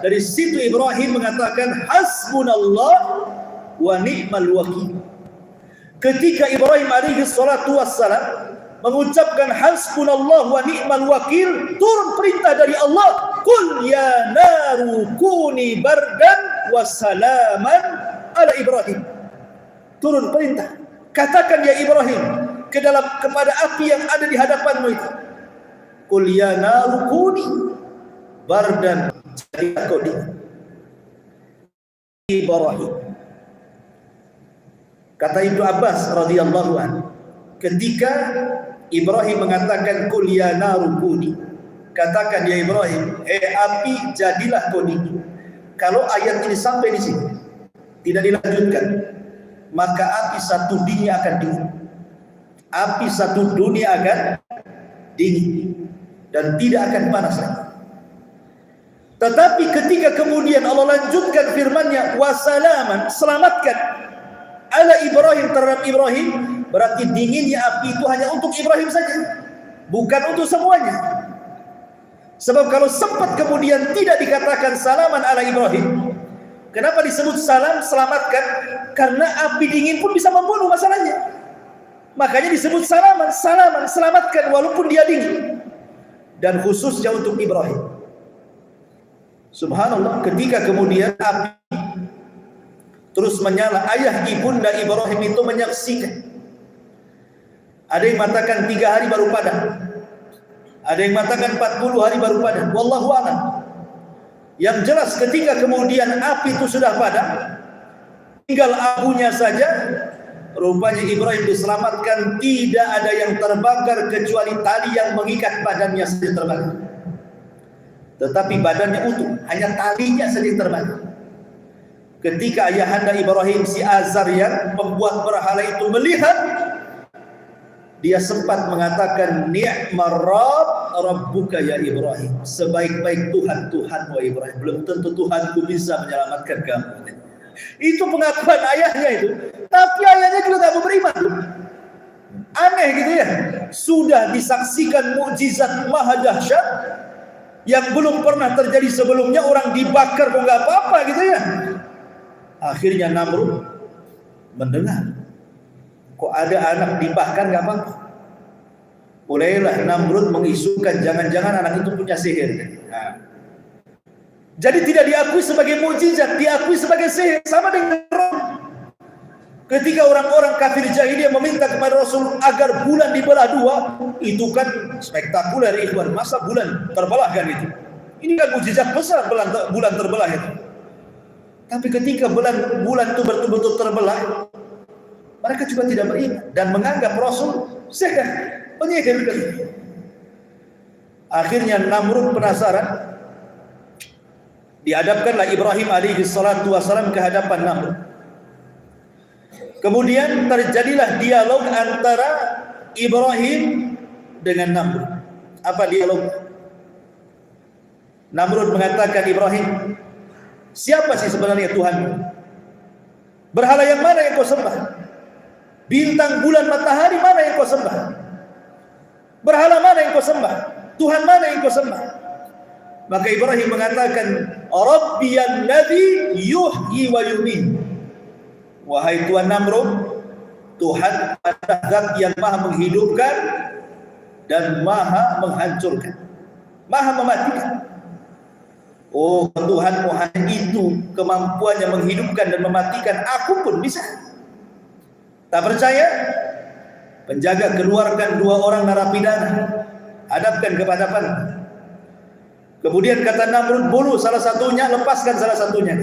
Dari situ Ibrahim mengatakan hasbunallah wa ni'mal wakil. Ketika Ibrahim alaihi salatu wassalam mengucapkan hasbunallah wa ni'mal wakil, turun perintah dari Allah, qul ya naru kuni bardan wa salaman ala Ibrahim. Turun perintah, katakan ya Ibrahim kepada api yang ada di hadapanmu itu, qul ya naru kuni bardan, jadilah kau di Ibrahim. Kata Ibnu Abbas radhiyallahu anhu, ketika Ibrahim mengatakan qul ya naru kuni, katakan ya Ibrahim, api jadilah kau dingin. Kalau ayat ini sampai di sini tidak dilanjutkan, maka api satu dunia akan dingin. Api satu dunia akan dingin dan tidak akan panas lagi. Tetapi ketika kemudian Allah lanjutkan firman-Nya, wasalaman, selamatkan ala Ibrahim, terhadap Ibrahim, berarti dinginnya api itu hanya untuk Ibrahim saja, bukan untuk semuanya. Sebab kalau sempat kemudian tidak dikatakan salaman ala Ibrahim, kenapa disebut salam, selamatkan? Karena api dingin pun bisa membunuh masalahnya. Makanya disebut salaman, salaman, selamatkan walaupun dia dingin. Dan khususnya untuk Ibrahim. Subhanallah, ketika kemudian api terus menyala, ayah ibunda Ibrahim itu menyaksikan. Ada yang mengatakan 3 hari baru padam, ada yang mengatakan 40 hari baru padam, wallahu a'lam. Yang jelas ketika kemudian api itu sudah padam, tinggal abunya saja, rupanya Ibrahim diselamatkan. Tidak ada yang terbakar kecuali tali yang mengikat badannya saja terbakar, tetapi badannya utuh, hanya talinya saja terbakar. Ketika ayahanda Ibrahim, si Azar yang membuat berhala itu melihat, dia sempat mengatakan, ni'mar rabbuka ya Ibrahim, sebaik-baik Tuhan Tuhanmu Ibrahim, belum tentu Tuhanku bisa menyelamatkan kamu. Itu pengakuan ayahnya itu. Tapi ayahnya juga tak mau beriman. Aneh gitu ya. Sudah disaksikan mukjizat maha dahsyat yang belum pernah terjadi sebelumnya, orang dibakar kok nggak apa-apa gitu ya. Akhirnya Namrud mendengar, kok ada anak dibakar nggak apa-apa. Mulailah Namrud mengisukan jangan-jangan anak itu punya sihir. Nah, jadi tidak diakui sebagai mukjizat, diakui sebagai sihir. Sama dengan ketika orang-orang kafir jahiliyah meminta kepada Rasul agar bulan dibelah 2, itu kan spektakuler ikhwan. Masa bulan terbelah kan itu? Ini kan mukjizat besar, bulan terbelah itu. Tapi ketika bulan itu betul-betul terbelah, mereka juga tidak beriman dan menganggap Rasul sihir, penyihir. Akhirnya Namrud penasaran. Dihadapkanlah Ibrahim alaihi salatu wasalam ke hadapan Namrud. Kemudian terjadilah dialog antara Ibrahim dengan Namrud. Apa dialog? Namrud mengatakan, Ibrahim, siapa sih sebenarnya Tuhanmu? Berhala yang mana yang kau sembah? Bintang, bulan, matahari mana yang kau sembah? Berhala mana yang kau sembah? Tuhan mana yang kau sembah? Maka Ibrahim mengatakan, Rabbiyal ladzi yuhyi wa yumiit. Wahai Tuhan Namrud, Tuhan adalah zat yang maha menghidupkan dan maha menghancurkan, maha mematikan. Oh, Tuhanmu hanya itu kemampuannya menghidupkan dan mematikan, aku pun bisa. Tak percaya? Penjaga keluarkan 2 orang narapidana, hadapkan kepada hadapan. Kemudian kata Namrud, bunuh salah satunya, lepaskan salah satunya.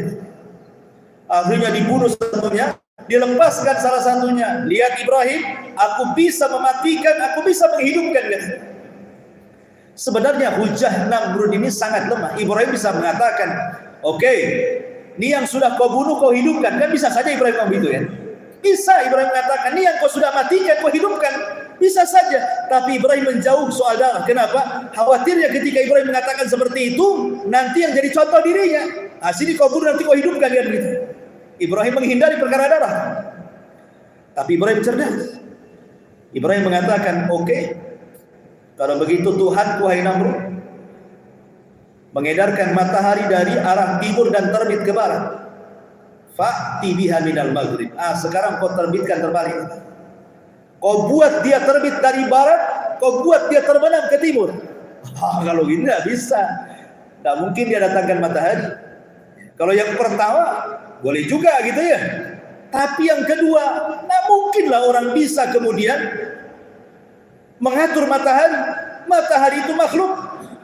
Akhirnya dibunuh satunya, dilepaskan salah satunya. Lihat Ibrahim, aku bisa mematikan, aku bisa menghidupkan. Sebenarnya hujah Namrud ini sangat lemah. Ibrahim bisa mengatakan, oke, ini yang sudah kau bunuh kau hidupkan. Kan bisa saja Ibrahim ngomong gitu kan. Bisa Ibrahim mengatakan, ini yang kau sudah matikan kau hidupkan. Bisa saja. Tapi Ibrahim menjauh soal darah. Kenapa? Khawatirnya ketika Ibrahim mengatakan seperti itu, nanti yang jadi contoh dirinya. Nah, sini kau bunuh nanti kau hidupkan kan begitu. Ibrahim menghindari perkara darah. Tapi Ibrahim cerdas. Ibrahim mengatakan, oke, kalau begitu Tuhanku, wahai Namrud, mengedarkan matahari dari arah timur dan terbit ke barat. Fa'ti biha minal maghrib. Sekarang kau terbitkan terbalik. Kau buat dia terbit dari barat, kau buat dia terbenam ke timur. Kalau gitu tidak bisa. Tidak mungkin dia datangkan matahari. Kalau yang pertama boleh juga gitu ya. Tapi yang kedua, tidak mungkinlah orang bisa kemudian mengatur matahari. Matahari itu makhluk.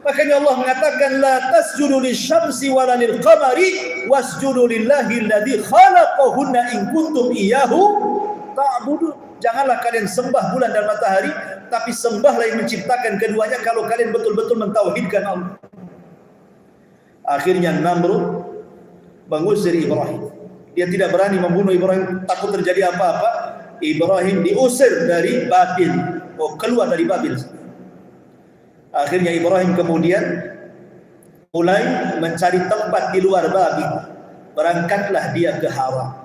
Makanya Allah mengatakan la tasjudu lisyamsi wala lilqamari wasjudu lillahi alladzi khalaqahunna in kuntum iyyahu ta'budun. Janganlah kalian sembah bulan dan matahari, tapi sembahlah yang menciptakan keduanya kalau kalian betul-betul mentauhidkan Allah. Akhirnya Namrud mengusir Ibrahim. Dia tidak berani membunuh Ibrahim, takut terjadi apa-apa. Ibrahim diusir dari Babil, keluar dari Babil. Akhirnya Ibrahim kemudian mulai mencari tempat di luar Babil. Berangkatlah dia ke Haram.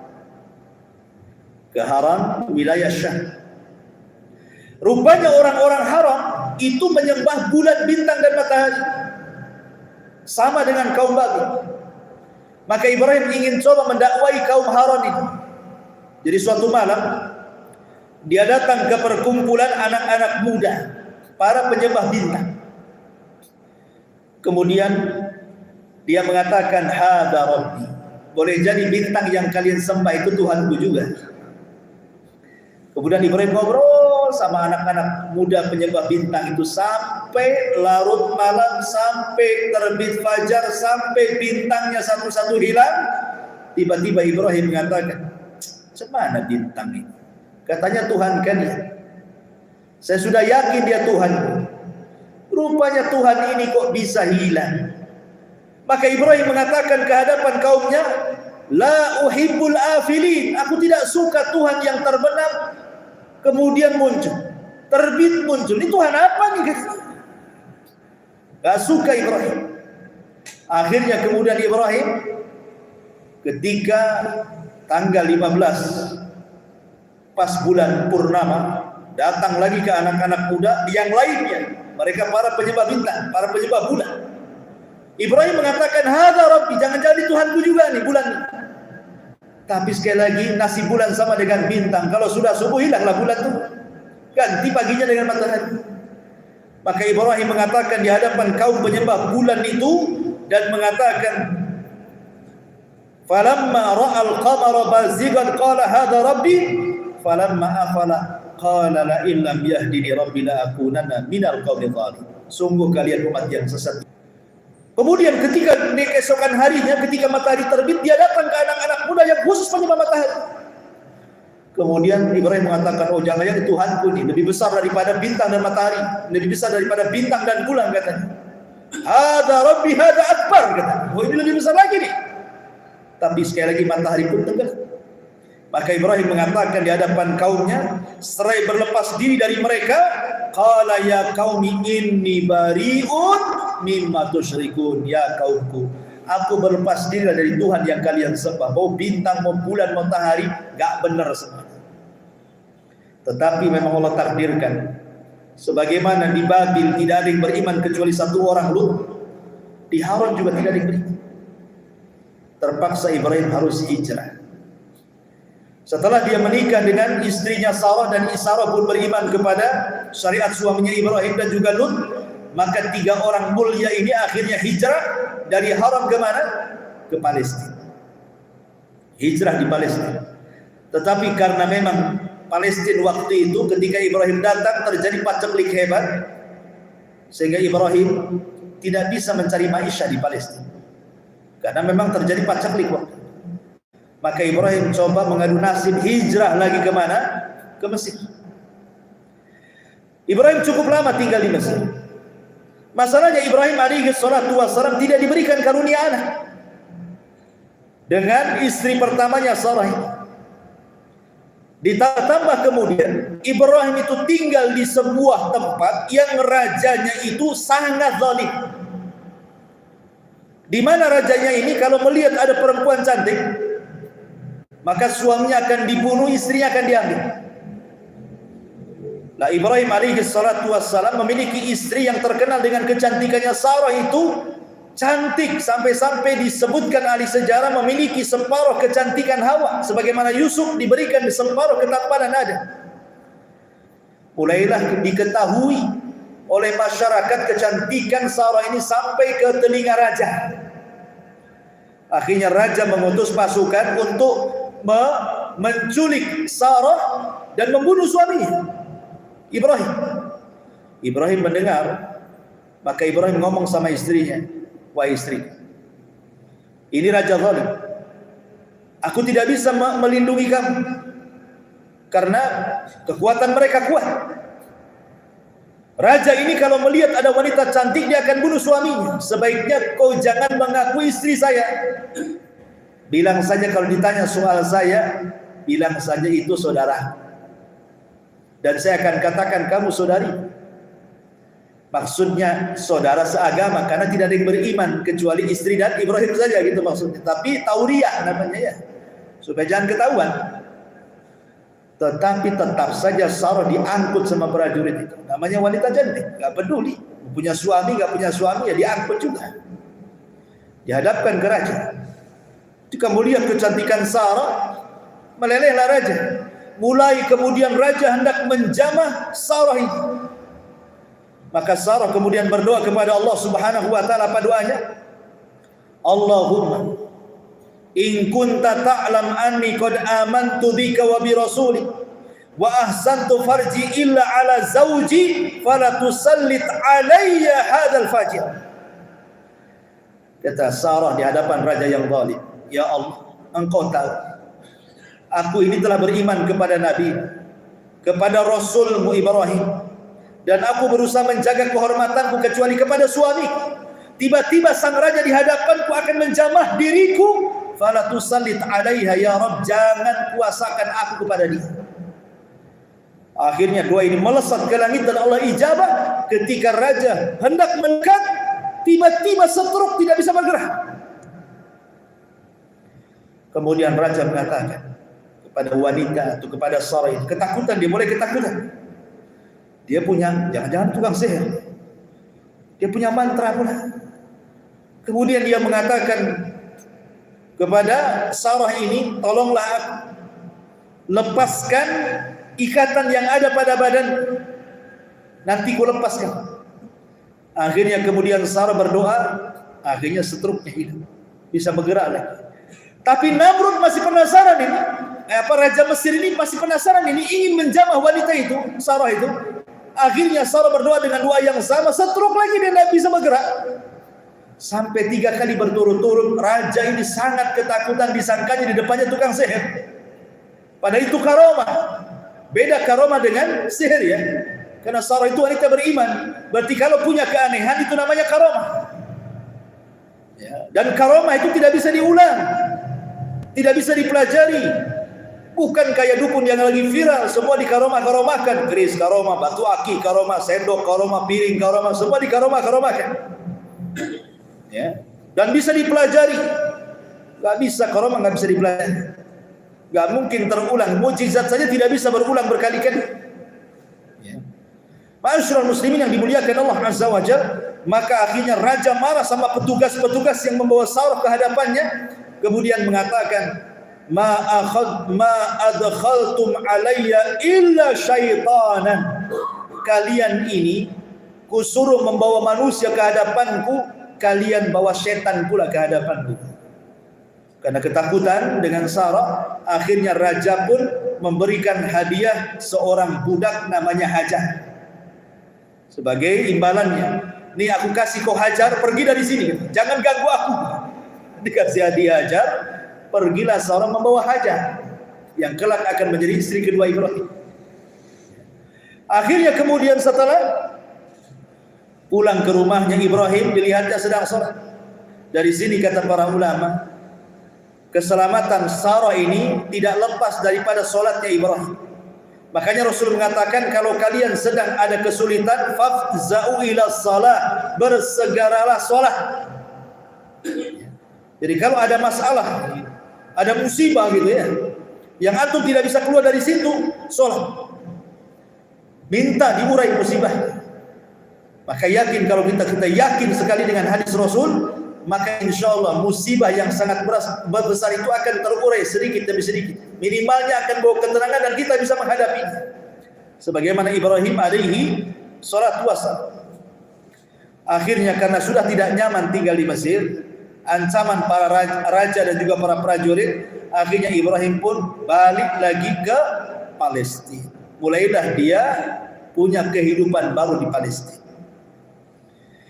Ke Haram, wilayah Syam. Rupanya orang-orang Haram itu menyembah bulan, bintang dan matahari. Sama dengan kaum Babil. Maka Ibrahim ingin coba mendakwai kaum Haram ini. Jadi suatu malam dia datang ke perkumpulan anak-anak muda, para penyembah bintang. Kemudian dia mengatakan, hada Rabbi. Boleh jadi bintang yang kalian sembah itu Tuhanku juga. Kemudian Ibrahim ngobrol sama anak-anak muda penyembah bintang itu sampai larut malam, sampai terbit fajar, sampai bintangnya satu-satu hilang. Tiba-tiba Ibrahim mengatakan, "Mana bintang ini? Katanya Tuhan kan ya. Saya sudah yakin dia Tuhan. Rupanya Tuhan ini kok bisa hilang." Maka Ibrahim mengatakan ke hadapan kaumnya, "La uhibbul afilin." Aku tidak suka Tuhan yang terbenam kemudian muncul, terbit muncul. Ini Tuhan apa nih? Gak suka Ibrahim. Akhirnya kemudian Ibrahim ketika tanggal 15 pas bulan purnama datang lagi ke anak-anak muda yang lainnya, mereka para penyembah bintang, para penyembah bulan. Ibrahim mengatakan, "Hada Rabbi, jangan jadi Tuhanku juga nih bulan." Tapi sekali lagi nasib bulan sama dengan bintang. Kalau sudah subuh hilanglah bulan itu. Ganti paginya dengan matahari. Maka Ibrahim mengatakan di hadapan kaum penyembah bulan itu dan mengatakan, "Falamma ra'al qamara bazighan qala hadha rabbi, falamma afala qala la illam yahdini rabbi la akunanna minal qaumidh dhalim." Sungguh kalian umat yang sesat. Kemudian ketika di keesokan harinya, ketika matahari terbit, dia datang ke anak-anak muda yang khusus penyembah matahari. Kemudian Ibrahim mengatakan, "Oh jangan-jangan Tuhanku ini lebih besar daripada bintang dan matahari, lebih besar daripada bintang dan bulan," katanya. "Hada Rabbi, hada akbar," katanya. "Oh ini lebih besar lagi nih." Tapi sekali lagi matahari pun tenggelam. Maka Ibrahim mengatakan di hadapan kaumnya, setelah berlepas diri dari mereka, "Qala ya qaumi inni bari'un mimma tusyrikun." Ya kaumku, aku berlepas diri dari Tuhan yang kalian sembah. Mau bintang, mau bulan, mau matahari, gak benar semua. Tetapi memang Allah takdirkan, sebagaimana di Babil tidak ada yang beriman kecuali satu orang Lut, di Haran juga tidak ada yang beriman. Terpaksa Ibrahim harus hijrah. Setelah dia menikah dengan istrinya Sarah dan Sarah pun beriman kepada syariat suaminya Ibrahim dan juga Lut, maka 3 orang mulia ini akhirnya hijrah dari Haram ke mana? Ke Palestina. Hijrah di Palestina. Tetapi karena memang Palestina waktu itu ketika Ibrahim datang terjadi paceklik hebat, sehingga Ibrahim tidak bisa mencari maisha di Palestina. Karena memang terjadi paceklik waktu. Maka Ibrahim coba mengadu nasib hijrah lagi kemana? Ke Mesir. Ibrahim cukup lama tinggal di Mesir. Masalahnya Ibrahim alaihi salatu wassalam tidak diberikan karunia anak dengan istri pertamanya Sarah. Ditambah kemudian Ibrahim itu tinggal di sebuah tempat yang rajanya itu sangat zalim. Di mana rajanya ini kalau melihat ada perempuan cantik, maka suaminya akan dibunuh, istrinya akan diambil. Nah, Ibrahim alaihi salatu wassalam memiliki istri yang terkenal dengan kecantikannya. Sarah itu cantik sampai-sampai disebutkan ahli sejarah memiliki separuh kecantikan Hawa, sebagaimana Yusuf diberikan separuh ketampanan Adam. Mulailah diketahui oleh masyarakat kecantikan Sarah ini sampai ke telinga raja. Akhirnya raja mengutus pasukan untuk menculik Sarah dan membunuh suaminya Ibrahim. Ibrahim mendengar, maka Ibrahim ngomong sama istrinya, wahai istri, ini raja zalim. Aku tidak bisa melindungi kamu karena kekuatan mereka kuat. Raja ini kalau melihat ada wanita cantik dia akan bunuh suaminya. Sebaiknya kau jangan mengakui istri saya. Bilang saja kalau ditanya soal saya, bilang saja itu saudara. Dan saya akan katakan kamu saudari. Maksudnya saudara seagama, karena tidak ada yang beriman kecuali istri dan Ibrahim saja gitu maksudnya. Tapi tauriah namanya ya, supaya jangan ketahuan. Tetapi tetap saja Sarah diangkut sama prajurit itu. Namanya wanita cantik, nggak peduli punya suami nggak punya suami, ya diangkut juga, dihadapkan ke raja. Jika melihat kecantikan Sarah, melelehlah raja. Mulai kemudian raja hendak menjamah Sarah itu. Maka Sarah kemudian berdoa kepada Allah Subhanahu wa taala. Apa doanya? Allahumma in kunta ta'lam anni qad amantu bika wa bi rasuli wa ahsantu farji illa ala zawji fala tusallit alayya hadzal fajir. Kata Sarah di hadapan raja yang zalim, ya Allah, engkau tahu aku ini telah beriman kepada Nabi, kepada Rasulmu Ibrahim, dan aku berusaha menjaga kehormatanku kecuali kepada suamiku. Tiba-tiba sang raja di hadapanku akan menjamah diriku. Fala tusallit alaiha ya Rabb, jangan kuasakan aku kepada dia. Akhirnya doa ini melesat ke langit dan Allah ijabah. Ketika raja hendak mendekat, tiba-tiba setruk tidak bisa bergerak. Kemudian raja mengatakan kepada wanita atau kepada Sarah, ketakutan, dia mulai ketakutan. Dia punya, jangan-jangan tukang sihir, dia punya mantra pula. Kemudian dia mengatakan kepada Sarah ini, tolonglah aku, lepaskan ikatan yang ada pada badan, nanti ku lepaskan. Akhirnya kemudian Sarah berdoa, akhirnya setruknya hilang, bisa bergerak lagi. Tapi Namrud masih penasaran ini, Raja Mesir ini masih penasaran ini, ingin menjamah wanita itu, Sarah itu. Akhirnya Sarah berdoa dengan doa yang sama, setruk lagi dia tidak bisa bergerak. Sampai 3 kali berturut-turut, raja ini sangat ketakutan, disangkanya di depannya tukang sihir. Padahal itu karomah. Beda karomah dengan sihir ya. Karena Sarah itu wanita beriman. Berarti kalau punya keanehan itu namanya karomah. Ya. Dan karomah itu tidak bisa diulang, tidak bisa dipelajari. Bukan kayak dukun yang lagi viral, semua dikaromah-karomahkan. Keris karomah, batu aki karomah, sendok karomah, piring karomah, semua dikaromah-karomahkan. Ya. Dan bisa dipelajari. Gak bisa, karomah gak bisa dipelajari. Gak mungkin terulang. Mukjizat saja tidak bisa berulang berkali-kali. Ya. Ma'asyiral muslimin yang dimuliakan Allah Azza wa Jalla, maka akhirnya raja marah sama petugas-petugas yang membawa Sarah ke hadapannya. Kemudian mengatakan, ma adkhaltum alayya illa syaitanan. Kalian ini kusuruh membawa manusia ke hadapanku, kalian bawa setan pula ke hadapanku. Karena ketakutan dengan Sarah, akhirnya raja pun memberikan hadiah seorang budak namanya Hajar sebagai imbalannya. Nih aku kasih kau Hajar, pergi dari sini, jangan ganggu aku. Dikasih hadiah Hajar. pergilah seorang membawa Hajar yang kelak akan menjadi istri kedua Ibrahim. Akhirnya kemudian setelah pulang ke rumahnya Ibrahim, dilihatnya sedang sholat. Dari sini kata para ulama, keselamatan Sarah ini tidak lepas daripada sholatnya Ibrahim. Makanya Rasul mengatakan, kalau kalian sedang ada kesulitan, fafza'u ila shalah, bersegeralah sholat. Jadi kalau ada masalah, ada musibah gitu ya, yang antum tidak bisa keluar dari situ, sholat. Minta diurai musibah. Maka yakin, kalau kita yakin sekali dengan hadis Rasul, maka insya Allah musibah yang sangat besar itu akan terurai sedikit demi sedikit. Minimalnya akan bawa ketenangan dan kita bisa menghadapi. Sebagaimana Ibrahim alaihi salatu wassalam. Akhirnya karena sudah tidak nyaman tinggal di Mesir, ancaman para raja dan juga para prajurit, akhirnya Ibrahim pun balik lagi ke Palestina. Mulailah dia punya kehidupan baru di Palestina.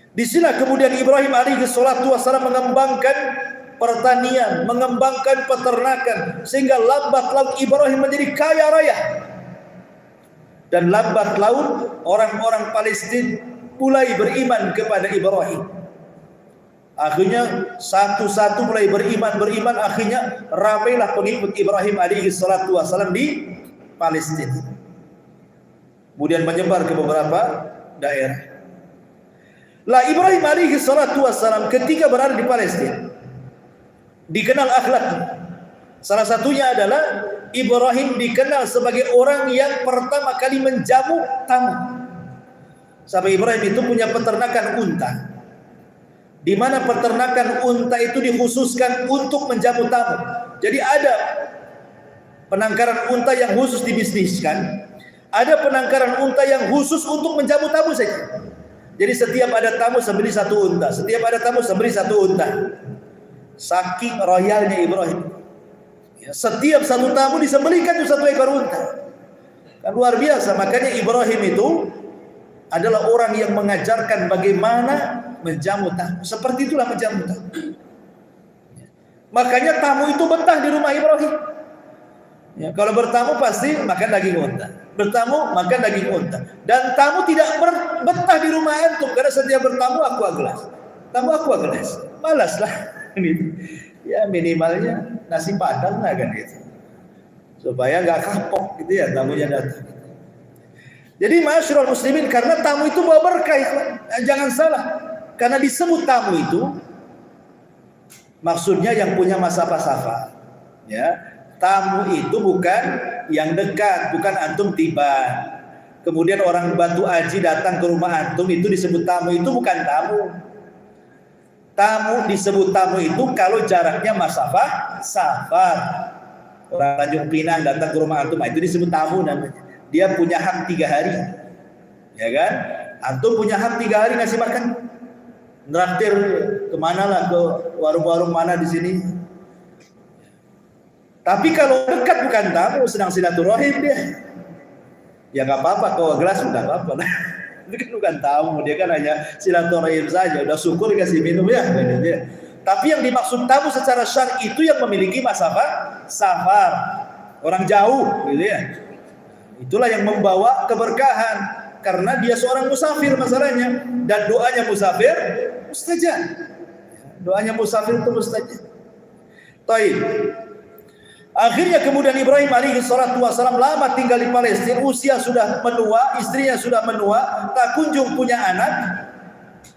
Di sini kemudian Ibrahim alaihi salatu wasallam mengembangkan pertanian, mengembangkan peternakan, sehingga lambat laun Ibrahim menjadi kaya raya. Dan lambat laun orang-orang Palestina mulai beriman kepada Ibrahim. Akhirnya satu-satu mulai beriman, akhirnya ramailah pengikut Ibrahim alaihi salatu wasallam di Palestina. Kemudian menyebar ke beberapa daerah. Lah Ibrahim alaihi salatu wassalam ketika berada di Palestina dikenal akhlaknya. Salah satunya adalah Ibrahim dikenal sebagai orang yang pertama kali menjamu tamu. Sampai Ibrahim itu punya peternakan unta, di mana peternakan unta itu dikhususkan untuk menjamu tamu. Jadi ada penangkaran unta yang khusus dibisniskan, ada penangkaran unta yang khusus untuk menjamu tamu saja. Jadi setiap ada tamu sembeli satu unta, setiap ada tamu sembeli satu unta. Saking royalnya Ibrahim. Ya, setiap satu tamu disembelikan itu satu ekor unta. Kan luar biasa. Makanya Ibrahim itu adalah orang yang mengajarkan bagaimana menjamu tamu. Seperti itulah menjamu tamu. Makanya tamu itu betah di rumah Ibrahim. Ya, kalau bertamu pasti makan daging unta, bertamu makan daging unta, dan tamu tidak betah di rumah antum karena setiap bertamu aqua gelas, tamu aqua gelas, malas lah, gitu. Ya minimalnya nasi padang lah kan gitu, supaya nggak kapok gitu ya tamunya datang. Jadi ma'asyiral muslimin, karena tamu itu bawa berkah, jangan salah, karena disebut tamu itu maksudnya yang punya masalah, ya. Tamu itu bukan yang dekat, bukan antum tiba. Kemudian orang Batu Aji datang ke rumah antum, itu disebut tamu, itu bukan tamu. Tamu disebut tamu itu kalau jaraknya masafah safar. Orang Tanjung Pinang datang ke rumah antum, itu disebut tamu namanya. Dia punya hak 3 hari. Ya kan? Antum punya hak 3 hari ngasih makan. Nraktir kemana lah, ke warung-warung mana di sini. Tapi kalau dekat bukan tamu, sedang silaturahim dia. Ya nggak apa-apa, kalau gelas udah apa-apa. Itu kan bukan tamu, dia kan hanya silaturahim saja. Udah syukur dikasih minum ya. Tapi yang dimaksud tamu secara syar'i itu yang memiliki masafah safar, orang jauh, gitu ya. Itulah yang membawa keberkahan, karena dia seorang musafir masalahnya, dan doanya musafir mustajab. Doanya musafir itu mustajab. Baik. Akhirnya kemudian Ibrahim alaihi salatu wasallam lama tinggal di Palestina, usia sudah menua, istrinya sudah menua, tak kunjung punya anak.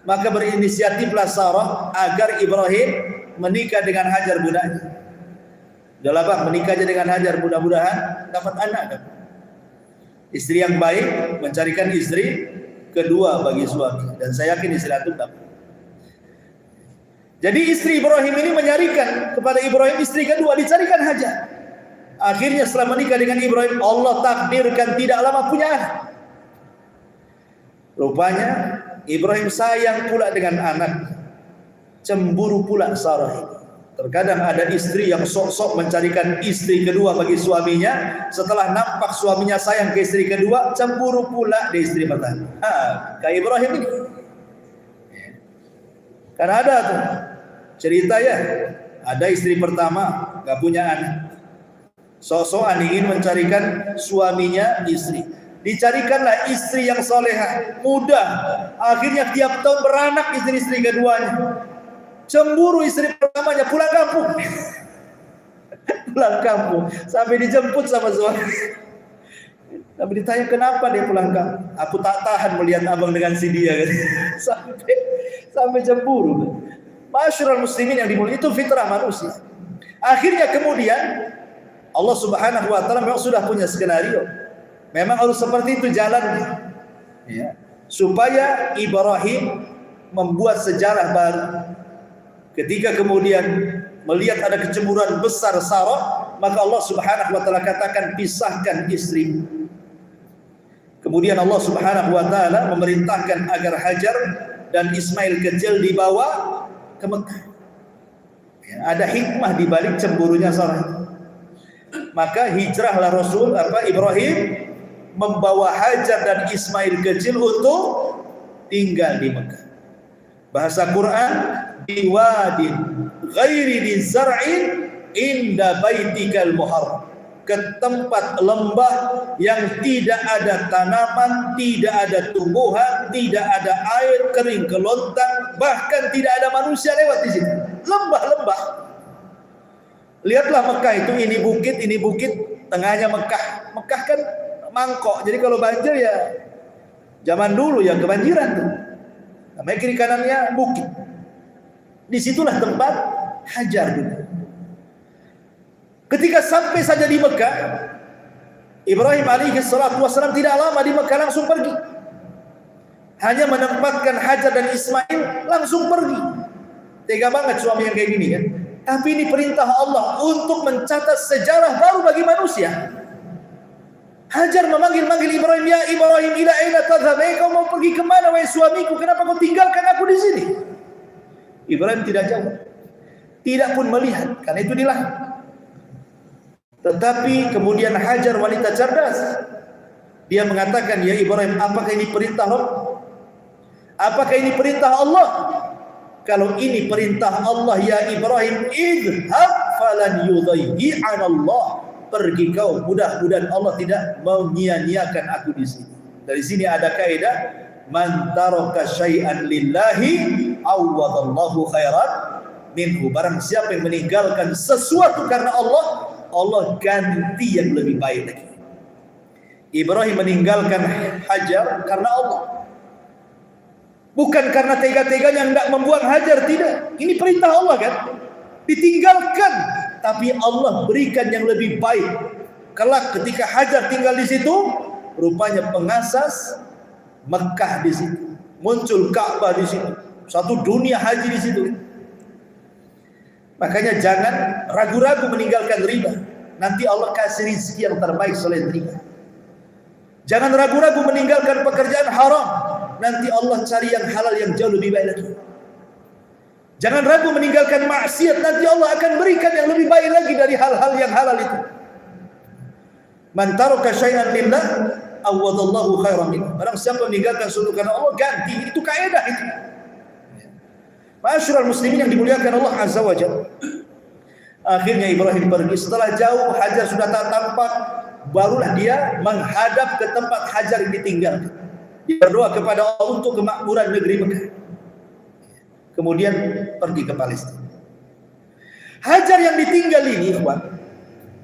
Maka berinisiatiflah Sarah agar Ibrahim menikah dengan Hajar budaknya. Udahlah bang, menikah aja dengan Hajar, mudah-mudahan dapat anak. Istri yang baik mencarikan istri kedua bagi suami, dan saya yakin istri itu dapat. Jadi istri Ibrahim ini menyarikan kepada Ibrahim istri kedua, dicarikan Hajar. Akhirnya setelah menikah dengan Ibrahim, Allah takdirkan tidak lama punya anak. Rupanya Ibrahim sayang pula dengan anak, cemburu pula Sarah ini. Terkadang ada istri yang sok-sok mencarikan istri kedua bagi suaminya, setelah nampak suaminya sayang ke istri kedua, cemburu pula di istri pertama. Kayak Ibrahim ini. Karena ada tuh cerita ya, Ada istri pertama, nggak punya anak. Sok-sokan ingin mencarikan suaminya istri. Dicarikanlah istri yang solehah, muda. Akhirnya tiap tahun beranak istri-istri keduanya. Cemburu istri pertamanya, pulang kampung. Pulang kampung. Sampai dijemput sama suami. Sampai ditanya kenapa dia pulang kampung. Aku tak tahan melihat abang dengan si dia. Sampai cemburu. Masyarul muslimin yang dimuliakan, itu fitrah manusia. Akhirnya kemudian Allah Subhanahu wa taala memang sudah punya skenario. Memang harus seperti itu jalannya. Ya. Supaya Ibrahim membuat sejarah baru. Ketika kemudian melihat ada kecemburuan besar Sarah, maka Allah Subhanahu wa taala katakan pisahkan istri. Kemudian Allah Subhanahu wa taala memerintahkan agar Hajar dan Ismail kecil dibawa ke Mekah. Ya, ada hikmah di balik cemburunya Sarah. Maka hijrahlah Ibrahim membawa Hajar dan Ismail kecil untuk tinggal di Mekah. Bahasa Quran, biwadin ghairi dzar'in inda baitikal muharram. Ke tempat lembah yang tidak ada tanaman, tidak ada tumbuhan, tidak ada air, kering kelontang, bahkan tidak ada manusia lewat di situ. Lembah-lembah. Lihatlah Mekah itu, ini bukit, tengahnya Mekah. Mekah kan mangkok, jadi kalau banjir ya zaman dulu ya kebanjiran tuh. Namanya kiri kanannya bukit. Disitulah tempat Hajar dulu. Ketika sampai saja di Mekah, Ibrahim alaihi salatu wasallam tidak lama di Mekah, langsung pergi. Hanya menempatkan Hajar dan Ismail, langsung pergi. Tega banget suami yang kayak gini kan. Tapi ini perintah Allah untuk mencatat sejarah baru bagi manusia. Hajar memanggil Ibrahim, ya Ibrahim, ila aina tadhhab? Kau mau pergi kemana wahai suamiku? Kenapa kau tinggalkan aku di sini? Ibrahim tidak jawab, tidak pun melihat, karena itu dilarang. Tetapi kemudian Hajar wanita cerdas, dia mengatakan, ya Ibrahim, apakah ini perintah Allah? Apakah ini perintah Allah? Kalau ini perintah Allah, ya Ibrahim, idhab falan yudayyi'an Allah. Pergi kau, mudah-mudahan Allah tidak mau menyia-nyiakan aku di sini. Dari sini ada kaidah, man taraka syai'an lillahi awwadallahu khairan minhu. Barang siapa yang meninggalkan sesuatu karena Allah, Allah ganti yang lebih baik lagi. Ibrahim meninggalkan Hajar karena Allah. Bukan karena tega-teganya hendak membuang Hajar, tidak. Ini perintah Allah kan. Ditinggalkan, tapi Allah berikan yang lebih baik. Kelak ketika Hajar tinggal di situ, rupanya pengasas Mekah di situ. Muncul Ka'bah di situ. Satu dunia haji di situ. Makanya jangan ragu-ragu meninggalkan riba. Nanti Allah kasih rezeki yang terbaik selain riba. Jangan ragu-ragu meninggalkan pekerjaan haram. Nanti Allah cari yang halal yang jauh lebih baik lagi. Jangan ragu meninggalkan maksiat. Nanti Allah akan berikan yang lebih baik lagi dari hal-hal yang halal itu. Man taraka syai'an lillah awwadallahu khairan minhu. Barang siapa meninggalkan sesuatu karena Allah, ganti. Itu kaidah itu. Masyarul muslimin yang dimuliakan Allah Azza wa Jalla. Akhirnya Ibrahim pergi. Setelah jauh Hajar sudah tak tampak, barulah dia menghadap ke tempat Hajar yang ditinggalkan. Dia berdoa kepada Allah untuk kemakmuran negeri Mekah. Kemudian pergi ke Palestina. Hajar yang ditinggal ini, ikhwan,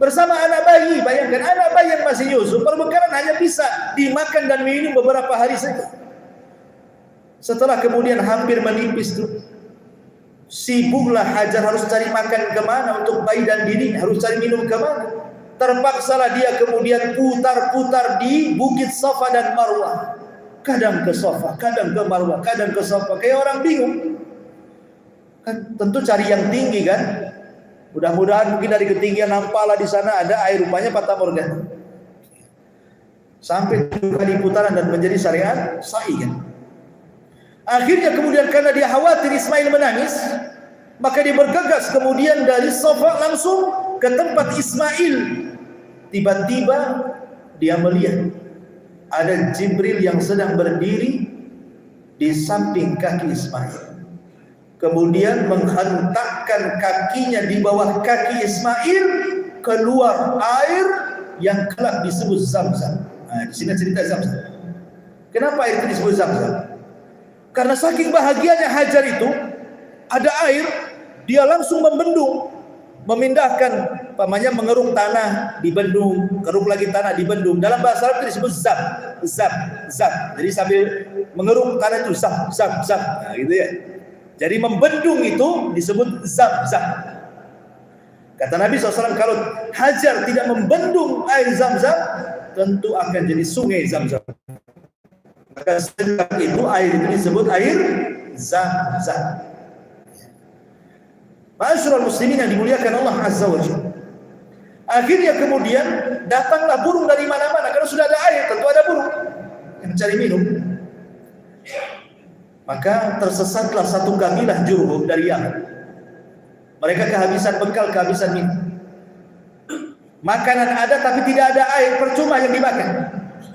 bersama anak bayi. Bayangkan anak bayi yang masih nyusu, perbekalan hanya bisa dimakan dan minum beberapa hari saja. Setelah kemudian hampir menipis tuh, sibuklah Hajar harus cari makan kemana untuk bayi dan diri, harus cari minum kemana. Terpaksalah dia kemudian putar-putar di Bukit Safa dan Marwah. Kadang ke Safa, kadang ke Marwah, kadang ke Safa. Kayak orang bingung. Kan tentu cari yang tinggi kan. Mudah-mudahan mungkin dari ketinggian Nampala di sana ada air, rupanya Fata Morgana. Sampai 7 kali putaran dan menjadi syariat sa'i kan. Akhirnya kemudian karena dia khawatir Ismail menangis, maka dia bergegas kemudian dari Safa langsung ke tempat Ismail. Tiba-tiba dia melihat ada Jibril yang sedang berdiri di samping kaki Ismail. kemudian menghentakkan kakinya di bawah kaki Ismail, keluar air yang kelak disebut Zam-Zam. Nah, di sini cerita Zam-Zam. Kenapa air itu disebut Zam-Zam? Karena saking bahagianya Hajar itu, ada air, dia langsung membendung, memindahkan, pamannya mengeruk tanah di bendung, keruk lagi tanah di bendung. Dalam bahasa Arab itu disebut zam, zam, zam. Jadi sambil mengeruk tanah itu zam, zam, zam. Nah, gitu ya. Jadi membendung itu disebut zam, zam. Kata Nabi SAW, kalau Hajar tidak membendung air Zam-Zam, tentu akan jadi sungai Zam-Zam. Maka sejak itu air itu disebut air Zam-Zam. Ma'asyiral muslimin yang dimuliakan Allah Azza wa Jalla. Akhirnya kemudian datanglah burung dari mana-mana, karena sudah ada air, tentu ada burung yang mencari minum. Maka tersesatlah satu kabilah Jurhum dari Yaman. Mereka kehabisan bekal, kehabisan minum. Makanan ada tapi tidak ada air, percuma yang dimakan.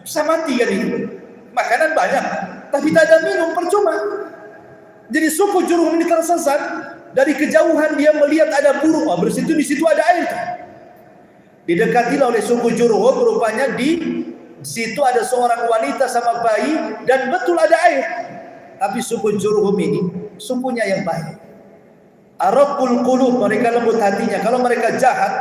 Bisa mati kan itu. Makanan banyak tapi tak ada minum, percuma. Jadi suku Jurhum ini tersesat. Dari kejauhan dia melihat ada burung, bersitu di situ ada air. Didekatilah oleh suku Jurhum, rupanya di situ ada seorang wanita sama bayi dan betul ada air. Tapi suku Jurhum ini sukunya yang baik. Araqul qulub, mereka lembut hatinya. Kalau mereka jahat,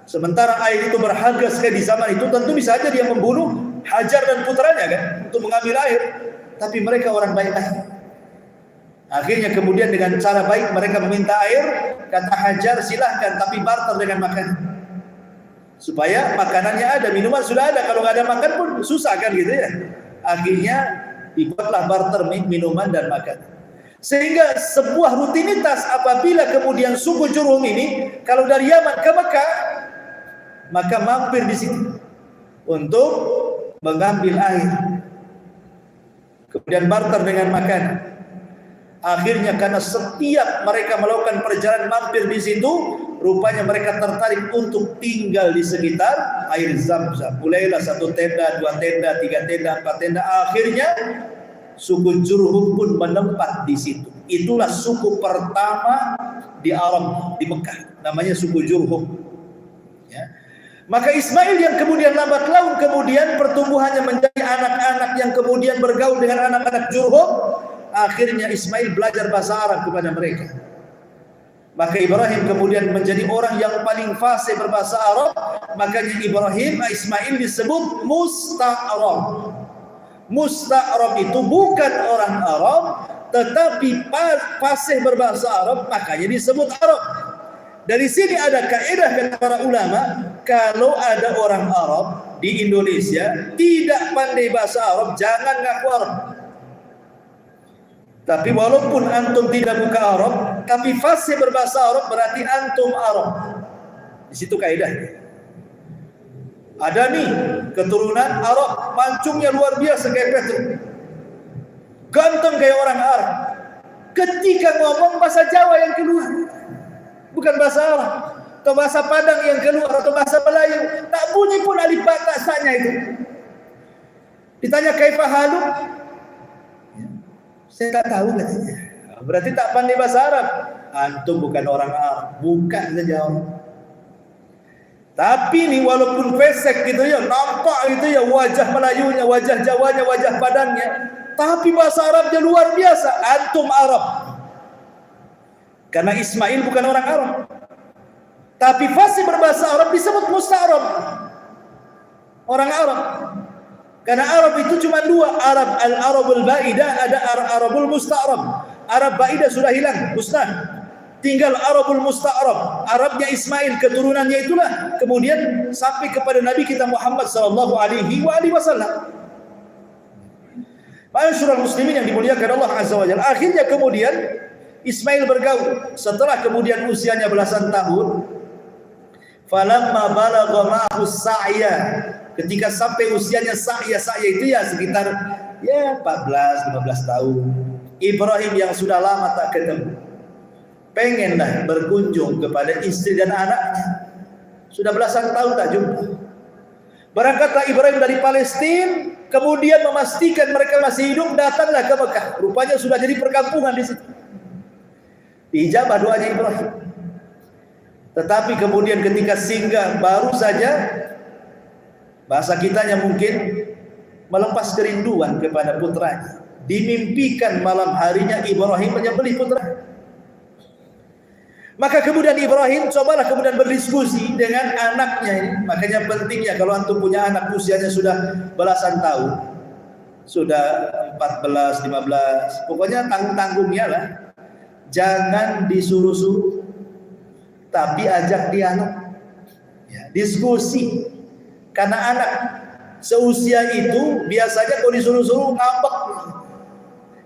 sementara air itu berharga sekali di zaman itu, tentu bisa saja dia membunuh Hajar dan putranya kan untuk mengambil air. Tapi mereka orang baik-baik. Akhirnya kemudian dengan cara baik mereka meminta air. Kata Hajar, silahkan tapi barter dengan makanan, supaya makanannya ada, minuman sudah ada. Kalau nggak ada makan pun susah kan gitu ya. Akhirnya dibuatlah barter minuman dan makanan. Sehingga sebuah rutinitas apabila kemudian suku Jurhum ini kalau dari Yaman ke Mekah, maka mampir di situ untuk mengambil air, kemudian barter dengan makanan. Akhirnya karena setiap mereka melakukan perjalanan mampir di situ, rupanya mereka tertarik untuk tinggal di sekitar air Zam-Zam. Mulailah 1 tenda, 2 tenda, 3 tenda, 4 tenda. Akhirnya suku Jurhum pun menempat di situ. Itulah suku pertama di Arab, di Mekah. Namanya suku Jurhum. Ya. Maka Ismail yang kemudian lambat laun, kemudian pertumbuhannya menjadi anak-anak yang kemudian bergaul dengan anak-anak Jurhum. Akhirnya Ismail belajar bahasa Arab kepada mereka. Maka Ibrahim kemudian menjadi orang yang paling fasih berbahasa Arab. Makanya Ismail disebut Musta'rab. Musta'rab itu bukan orang Arab, tetapi fasih berbahasa Arab, makanya disebut Arab. Dari sini ada kaidah kata para ulama, kalau ada orang Arab di Indonesia tidak pandai bahasa Arab, jangan ngaku Arab. Tapi walaupun antum tidak buka Arab, tapi fasih berbahasa Arab, berarti antum Arab. Di situ kaidahnya. Ada nih keturunan Arab, mancungnya luar biasa kayak Petruk, ganteng kayak orang Arab. Ketika ngomong bahasa Jawa yang keluar, bukan bahasa Arab, atau bahasa Padang yang keluar, atau bahasa Melayu, tak bunyi pun alif ba ta sa-nya itu. Ditanya kaifa halu, saya tak tahu katanya. Berarti tak pandai bahasa Arab. Antum bukan orang Arab, bukan saja. Tapi nih walaupun pesek gitu ya, nampak gitu ya wajah Melayunya, wajah Jawanya, wajah Padangnya, tapi bahasa Arabnya luar biasa. Antum Arab. Karena Ismail bukan orang Arab. Tapi fasih berbahasa Arab disebut Musta'rab. Orang Arab. Karena Arab itu cuma dua, Arab al-Arabul Ba'idah, ada Arabul Musta'rab. Arab Ba'idah sudah hilang, musnah. Tinggal Arabul Musta'rab, Arabnya Ismail, keturunannya itulah kemudian sampai kepada Nabi kita Muhammad sallallahu alaihi wasallam. Ma'asyiral muslimin yang dimuliakan Allah Azza wa Jalla. Akhirnya kemudian Ismail bergaul setelah kemudian usianya belasan tahun. Falamma balagha ma'hu sa'ya, ketika sampai usianya sa'ya itu ya sekitar 14-15 tahun. Ibrahim yang sudah lama tak ketemu, pengenlah berkunjung kepada istri dan anaknya. Sudah belasan tahun tak jumpa. Berangkatlah Ibrahim dari Palestina, kemudian memastikan mereka masih hidup, datanglah ke Mekah. Rupanya sudah jadi perkampungan di situ. Diijabah doanya Ibrahim. Tetapi kemudian ketika singgah, baru saja bahasa kitanya mungkin melepas kerinduan kepada putranya. Dimimpikan malam harinya Ibrahim menyembelih putranya. Maka kemudian Ibrahim cobalah kemudian berdiskusi dengan anaknya ini. Makanya pentingnya kalau antum punya anak usianya sudah belasan tahun, sudah 14, 15, pokoknya tanggung-tanggungnya lah. Jangan disuruh-suruh, tapi ajak dialog, ya, diskusi. Karena anak seusia itu biasanya kalau disuruh-suruh ngambek.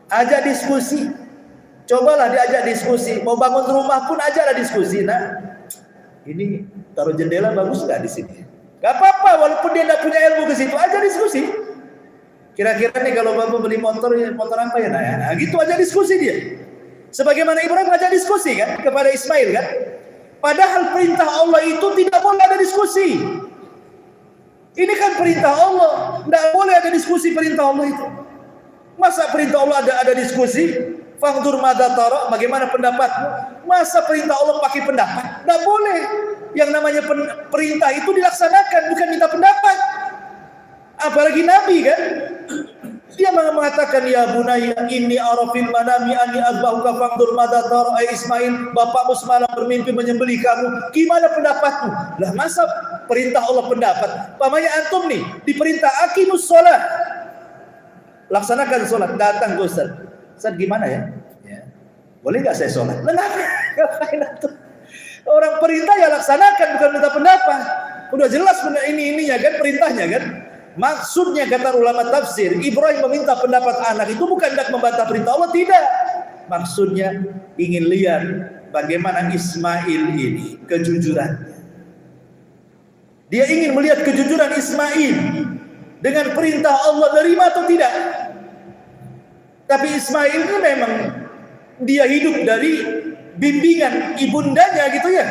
Ajak diskusi. Cobalah diajak diskusi. Mau bangun rumah pun ajaklah diskusi. Nah, ini taruh jendela bagus nggak di sini? Gak apa-apa, walaupun dia tidak punya ilmu ke situ, aja diskusi. Kira-kira nih kalau bapak beli motor, motor apa ya? Nah, gitu aja diskusi dia. Sebagaimana Ibrahim ngajak diskusi kan kepada Ismail kan. Padahal perintah Allah itu tidak boleh ada diskusi. Ini kan perintah Allah, tidak boleh ada diskusi perintah Allah itu. Masa perintah Allah ada diskusi? Fangdur madza tara, bagaimana pendapatmu? Masa perintah Allah pakai pendapat? Tidak boleh. Yang namanya perintah itu dilaksanakan, bukan minta pendapat. Apalagi Nabi kan, dia mengatakan ya bunayya inni ara fil manami anni azbahuka fangdur madza tara. Ismail, bapakmu semalam bermimpi menyembelih kamu. Gimana pendapatmu? Lah masa perintah Allah pendapat? Pamannya antum nih diperintah aqimus shalah. Laksanakan sholat, datang ke Ustaz. Ustaz gimana ya? Boleh nggak saya sholat? Ngapain antum? Orang perintah ya laksanakan, bukan minta pendapat. Udah jelas ininya kan perintahnya kan. Maksudnya kata ulama tafsir, Ibrahim meminta pendapat anak itu bukan hendak membantah perintah Allah, tidak. Maksudnya ingin lihat bagaimana Ismail ini kejujurannya. Dia ingin melihat kejujuran Ismail dengan perintah Allah terima atau tidak. Tapi Ismail ini memang dia hidup dari bimbingan ibundanya gitu ya.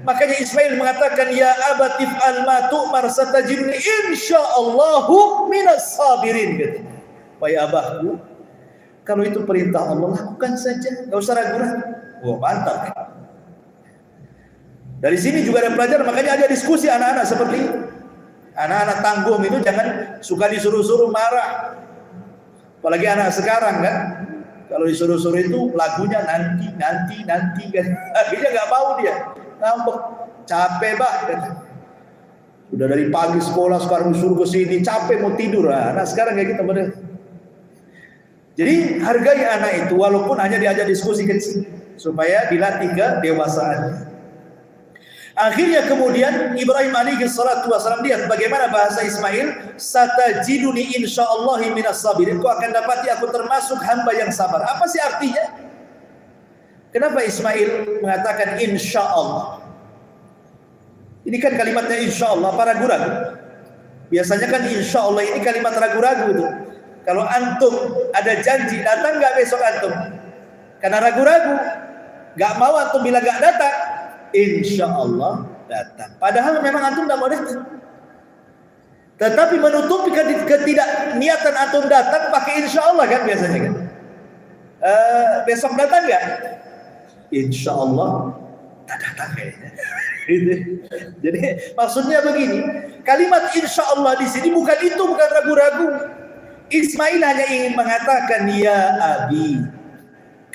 Makanya Ismail mengatakan ya abatif al-ma tu'mar satajiduni insyaallahu minas sabirin gitu. Wahai abahku, kalau itu perintah Allah lakukan saja, enggak usah ragu-ragu. Wah, mantap. Dari sini juga ada pelajaran, makanya ada diskusi anak-anak seperti itu. Anak-anak tanggung itu jangan suka disuruh-suruh marah. Apalagi anak sekarang kan, kalau disuruh-suruh itu lagunya nanti kan. Akhirnya nggak mau dia, ngambek, capek banget. Udah dari pagi sekolah sekarang disuruh ke sini, capek mau tidur. Nah sekarang kayak gitu bener. Jadi hargai anak itu walaupun hanya diajak diskusi kecil supaya dilatih kedewasaan. Akhirnya kemudian Ibrahim alaihi salatu wasallam lihat bagaimana bahasa Ismail, satajiduni insyaallahi minas sabirin. Kau akan dapati aku termasuk hamba yang sabar. Apa sih artinya? Kenapa Ismail mengatakan insyaallah? Ini kan kalimatnya insyaallah, apa ragu-ragu? Biasanya kan insyaallah ini kalimat ragu-ragu itu. Kalau antum ada janji datang nggak besok antum? Karena ragu-ragu, nggak mau antum bila nggak datang. Insya Allah datang. Padahal memang antum tidak mau datang. Tetapi menutupi ketidak niatan antum datang pakai insya Allah kan biasanya kan. Besok datang nggak? Insya Allah tak datang kayaknya. Jadi maksudnya begini, kalimat insya Allah di sini bukan itu, bukan ragu-ragu. Ismail hanya ingin mengatakan ya Abi,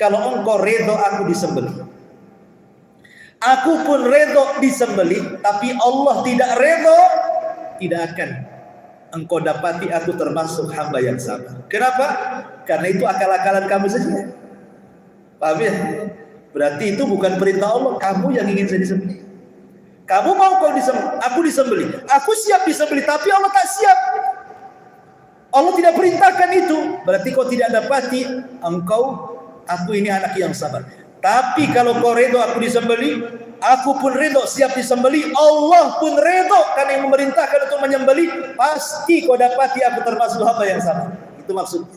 kalau engkau redho aku disembelih. Aku pun redho disembelih, tapi Allah tidak redho, tidak akan engkau dapati aku termasuk hamba yang sabar. Kenapa? Karena itu akal-akalan kamu saja. Paham ya? Berarti itu bukan perintah Allah, kamu yang ingin saya disembelih. Kamu mau kau disembelih, aku disembelih. Aku siap disembelih, tapi Allah tak siap. Allah tidak perintahkan itu. Berarti kau tidak dapati aku ini anak yang sabar. Tapi kalau kau redho aku disembelih, aku pun redho siap disembelih, Allah pun redho karena yang memerintahkan untuk menyembelih, pasti kau dapati aku termasuk hamba yang sabar. Itu maksudnya.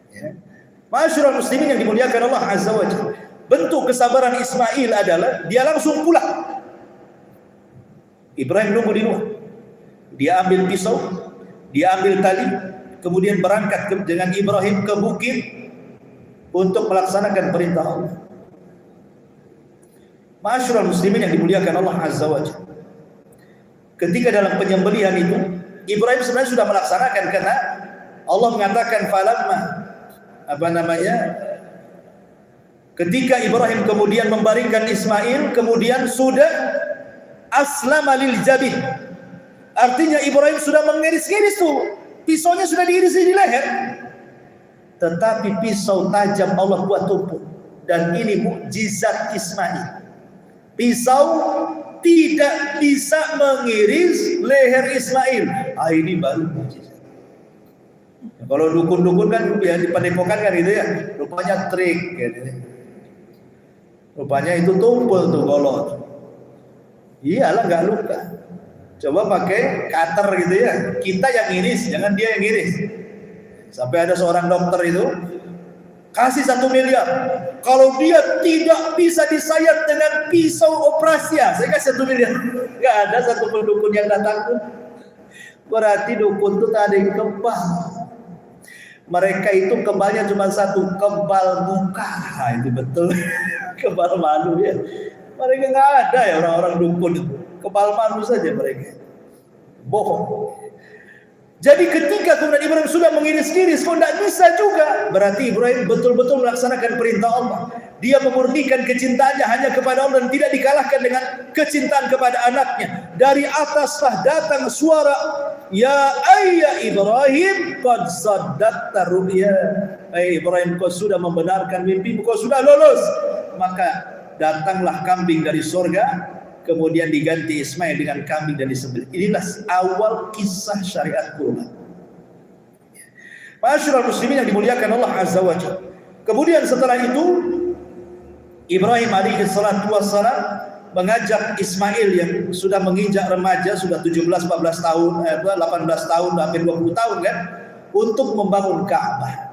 Ya. Masyarul muslimin yang dimuliakan Allah Azza wa Jalla. Bentuk kesabaran Ismail adalah dia langsung pulang. Ibrahim nunggu di luar. Dia ambil pisau, dia ambil tali, kemudian berangkat dengan Ibrahim ke bukit untuk melaksanakan perintah Allah. Ma'asyiral muslimin yang dimuliakan Allah Azza wa Jalla. Ketika dalam penyembelihan itu, Ibrahim sebenarnya sudah melaksanakan, karena Allah mengatakan falamma ketika Ibrahim kemudian membaringkan Ismail, kemudian sudah aslama lil jabin. Artinya Ibrahim sudah mengiris-iris tuh, pisaunya sudah diiris di leher. Tetapi pisau tajam Allah buat tumpul, dan ini mukjizat Ismail. Pisau tidak bisa mengiris leher Ismail. Ini baru mukjizat. Kalau dukun-dukun kan ya di padepokan kan gitu ya, rupanya trik gitu. Rupanya itu tumpul tuh golot. Iyalah nggak luka. Coba pakai cutter gitu ya. Kita yang iris, jangan dia yang iris. Sampai ada seorang dokter itu kasih 1 miliar. Kalau dia tidak bisa disayat dengan pisau operasi, saya kasih 1 miliar. Nggak ada satu dukun yang datang pun. Berarti dukun itu tak ada yang kebal. Mereka itu kebalnya cuma satu, kebal muka. Itu betul. Kebal malu ya. Mereka nggak ada ya orang-orang dukun itu. Kebal malu saja mereka. Bohong. Jadi ketika kemudian Ibrahim sudah mengiris-iris, kok tidak bisa juga. Berarti Ibrahim betul-betul melaksanakan perintah Allah. Dia memurnikan kecintaannya hanya kepada Allah dan tidak dikalahkan dengan kecintaan kepada anaknya. Dari ataslah datang suara, ya ayya Ibrahim, qad saddaqta ru'ya. Ibrahim, kau sudah membenarkan mimpimu, kau sudah lolos. Maka datanglah kambing dari surga, kemudian diganti Ismail dengan kambing dari disembelih. Inilah awal kisah syariat kurban. Ma'asyiral muslimin yang dimuliakan Allah Azza wa Jalla. Kemudian setelah itu Ibrahim alaihi salatu wassalam mengajak Ismail yang sudah menginjak remaja, sudah 17-14 tahun, 18 tahun, hampir 20 tahun kan, untuk membangun Ka'bah.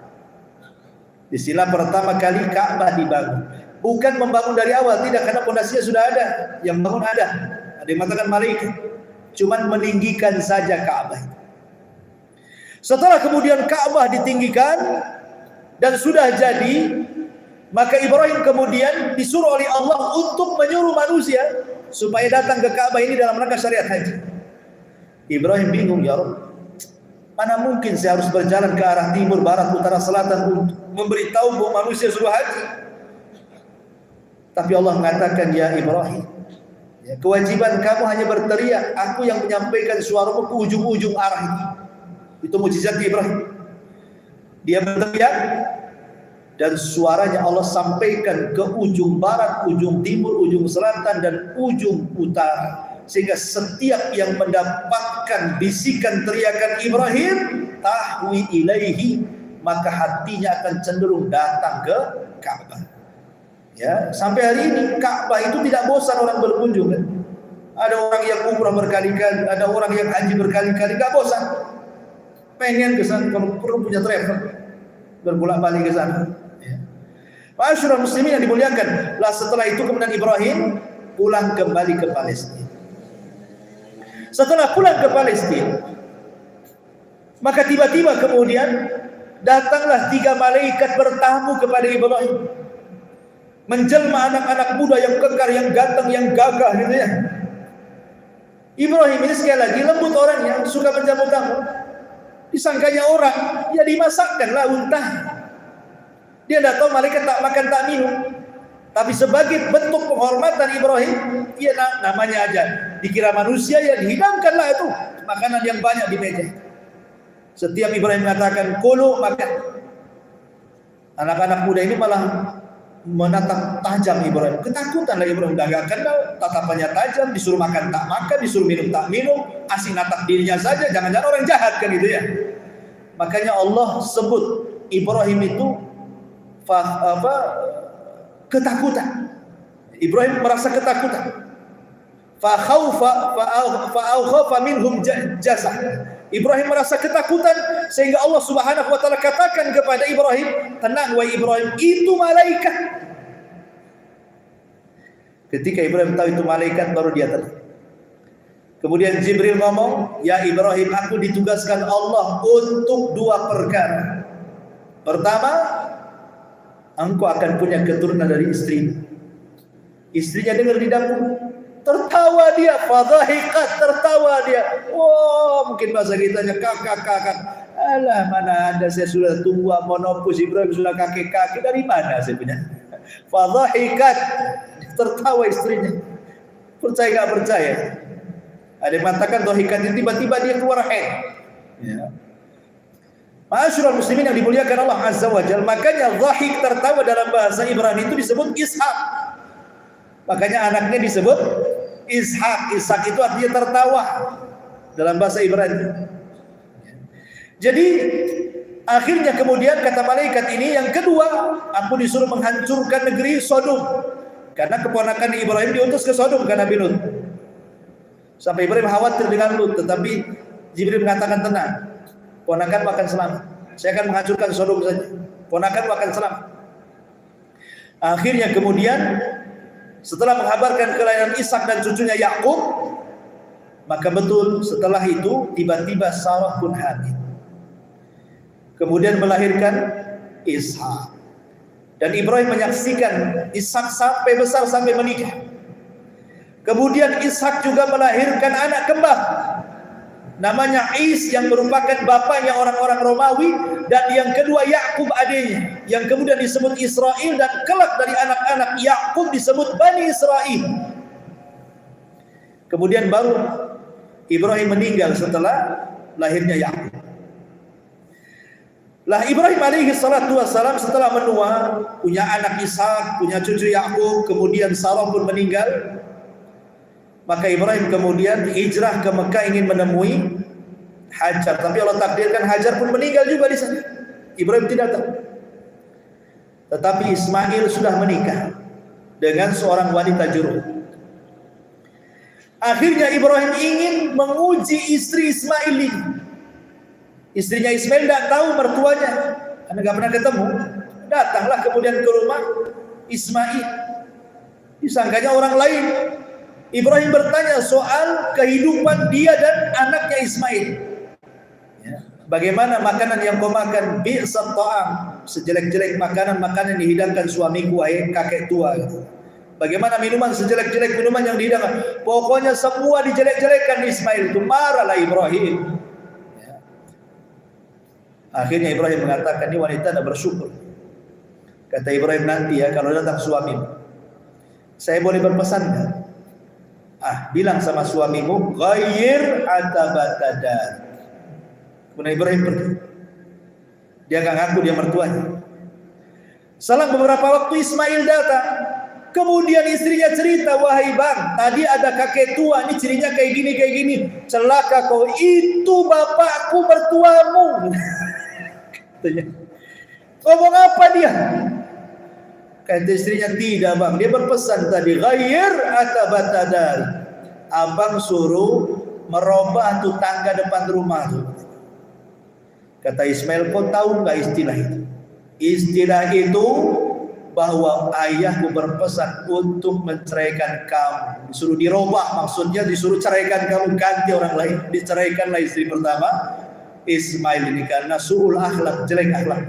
Istilah pertama kali Ka'bah dibangun. Bukan membangun dari awal, tidak, karena pondasinya sudah ada. Yang bangun ada yang mengatakan malaikat. Cuman meninggikan saja Ka'bah. Setelah kemudian Ka'bah ditinggikan dan sudah jadi, maka Ibrahim kemudian disuruh oleh Allah untuk menyuruh manusia supaya datang ke Ka'bah ini dalam rangka syariat haji. Ibrahim bingung, ya Rabb, mana mungkin saya harus berjalan ke arah timur, barat, utara, selatan untuk memberitahu bahwa manusia suruh haji. Tapi Allah mengatakan, ya Ibrahim, ya, kewajiban kamu hanya berteriak, aku yang menyampaikan suaramu ke ujung-ujung arah ini. Itu mukjizat Ibrahim. Dia berteriak dan suaranya Allah sampaikan ke ujung barat, ujung timur, ujung selatan, dan ujung utara. Sehingga setiap yang mendapatkan bisikan teriakan Ibrahim, tahwi ilaihi, maka hatinya akan cenderung datang ke Ka'bah. Ya, sampai hari ini Ka'bah itu tidak bosan orang berkunjung kan? Ada orang yang umrah berkali-kali, ada orang yang haji berkali-kali, enggak bosan. Pengen ke sana, kalau perlu punya travel, berbolak-balik ke sana. Ya. Ma'asyiral muslimin yang dimuliakan. Lah setelah itu kemudian Ibrahim pulang kembali ke Palestina. Setelah pulang ke Palestina, maka tiba-tiba kemudian datanglah 3 malaikat bertamu kepada Ibrahim. Menjelma anak-anak muda yang kekar, yang ganteng, yang gagah gitu ya. Ibrahim ini sekali lagi lembut orangnya, suka menjamu tamu. Disangkanya orang, ya dimasakkanlah unta. Dia tidak tahu malaikat tak makan tak minum. Tapi sebagai bentuk penghormatan Ibrahim, dia namanya aja dikira manusia, ya dihidangkanlah itu makanan yang banyak di meja. Setiap Ibrahim mengatakan kulu, makan. Anak-anak muda ini malah menatap tajam Ibrahim. Ketakutanlah Ibrahim, gak kenal, tatapannya tajam, disuruh makan tak makan, disuruh minum tak minum, asing natap dirinya saja, jangan-jangan orang jahat kan gitu ya. Makanya Allah sebut Ibrahim itu ketakutan. Ibrahim merasa ketakutan. Fa khawfa minhum jazah. Ibrahim merasa ketakutan sehingga Allah Subhanahu wa taala katakan kepada Ibrahim, tenang wahai Ibrahim, itu malaikat. Ketika Ibrahim tahu itu malaikat, baru dia tenang. Kemudian Jibril ngomong, ya Ibrahim, aku ditugaskan Allah untuk 2 perkara. Pertama, engkau akan punya keturunan dari istrimu. Istrinya dengar di dapur, tertawa dia, fadhahiqat, tertawa dia. Oh, mungkin bahasa kitanya kakak. Alah, mana ada, saya sudah tua, monopus, Ibrahim sudah kakek-kakek, dari mana saya punya? Fadhahiqat, tertawa istrinya. Percaya nggak percaya? Ada yang mengatakan dhahiqat itu tiba-tiba dia keluar haid. Ya. Ma'asyiral muslimin yang dimuliakan Allah Azza wa Jalla, makanya dhahik, tertawa dalam bahasa Ibrani itu disebut ishaq. Makanya anaknya disebut Ishak. Ishak itu artinya tertawa dalam bahasa Ibrani. Jadi akhirnya kemudian kata malaikat ini, yang kedua, aku disuruh menghancurkan negeri Sodom. Karena keponakan Ibrahim diutus ke Sodom karena Nabi Lut. Sampai Ibrahim khawatir dengan Lut, tetapi Jibril mengatakan tenang, ponakan akan selamat. Saya akan menghancurkan Sodom saja, ponakan akan selamat. Akhirnya kemudian setelah menghabarkan kelahiran Ishak dan cucunya Yakub, maka betul setelah itu tiba-tiba Sarah pun hamil. Kemudian melahirkan Ishak. Dan Ibrahim menyaksikan Ishak sampai besar, sampai menikah. Kemudian Ishak juga melahirkan anak kembar, namanya Is, yang merupakan bapaknya orang-orang Romawi, dan yang kedua Yakub adiknya, yang kemudian disebut Israel, dan kelak dari anak-anak Yakub disebut Bani Israel. Kemudian baru Ibrahim meninggal setelah lahirnya Yakub. Lah Ibrahim alaihi salatu wassalam setelah menua, punya anak Ishak, punya cucu Yakub, kemudian Sarah pun meninggal. Maka Ibrahim kemudian hijrah ke Mekah ingin menemui Hajar, tapi Allah takdirkan Hajar pun meninggal juga di sana. Ibrahim tidak tahu. Tetapi Ismail sudah menikah dengan seorang wanita Jurhum. Akhirnya Ibrahim ingin menguji istri Ismail ini. Istrinya Ismail tidak tahu mertuanya, karena tidak pernah ketemu. Datanglah kemudian ke rumah Ismail, disangkanya orang lain. Ibrahim bertanya soal kehidupan dia dan anaknya Ismail. Ya. Bagaimana makanan yang kau makan? Bi'sat ta'am, sejelek-jelek makanan yang dihidangkan suamiku, wahai kakek tua. Bagaimana minuman, sejelek-jelek minuman yang dihidangkan? Pokoknya semua dijelek-jelekkan Ismail. Itu marahlah Ibrahim. Akhirnya Ibrahim mengatakan, ini wanita tidak bersyukur. Kata Ibrahim, nanti ya kalau datang suamimu, saya boleh berpesan enggak? Bilang sama suamimu, ghayyir atabatadar. Kemudian Ibrahim pergi. Dia enggak ngaku dia mertuanya. Selang beberapa waktu Ismail datang. Kemudian istrinya cerita, wahai bang, tadi ada kakek tua, ini cirinya kayak gini. Celaka kau, itu bapakku mertuamu. Ngomong apa dia? Kata istrinya, tidak bang, dia berpesan tadi, ghayyir atabatadar. Abang suruh merubah tuh tangga depan rumah tuh. Kata Ismail, kau tahu nggak istilah itu? Istilah itu bahwa ayahku berpesan untuk menceraikan kamu. Disuruh dirubah, maksudnya disuruh ceraikan kamu, ganti orang lain. Diceraikanlah istri pertama Ismail ini karena su'ul akhlak, jelek akhlak.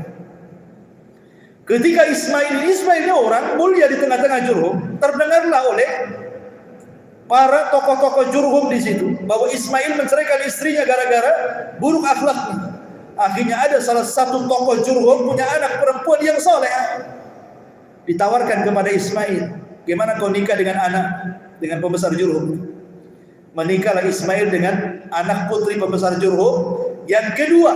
Ketika Ismail ini orang mulia di tengah-tengah Jurhum, terdengarlah oleh para tokoh-tokoh Jurhum di situ bahwa Ismail menceraikan istrinya gara-gara buruk akhlaknya. Akhirnya ada salah satu tokoh Jurhum punya anak perempuan yang soleh. Ditawarkan kepada Ismail, gimana kau nikah dengan pembesar Jurhum? Menikahlah Ismail dengan anak putri pembesar Jurhum yang kedua,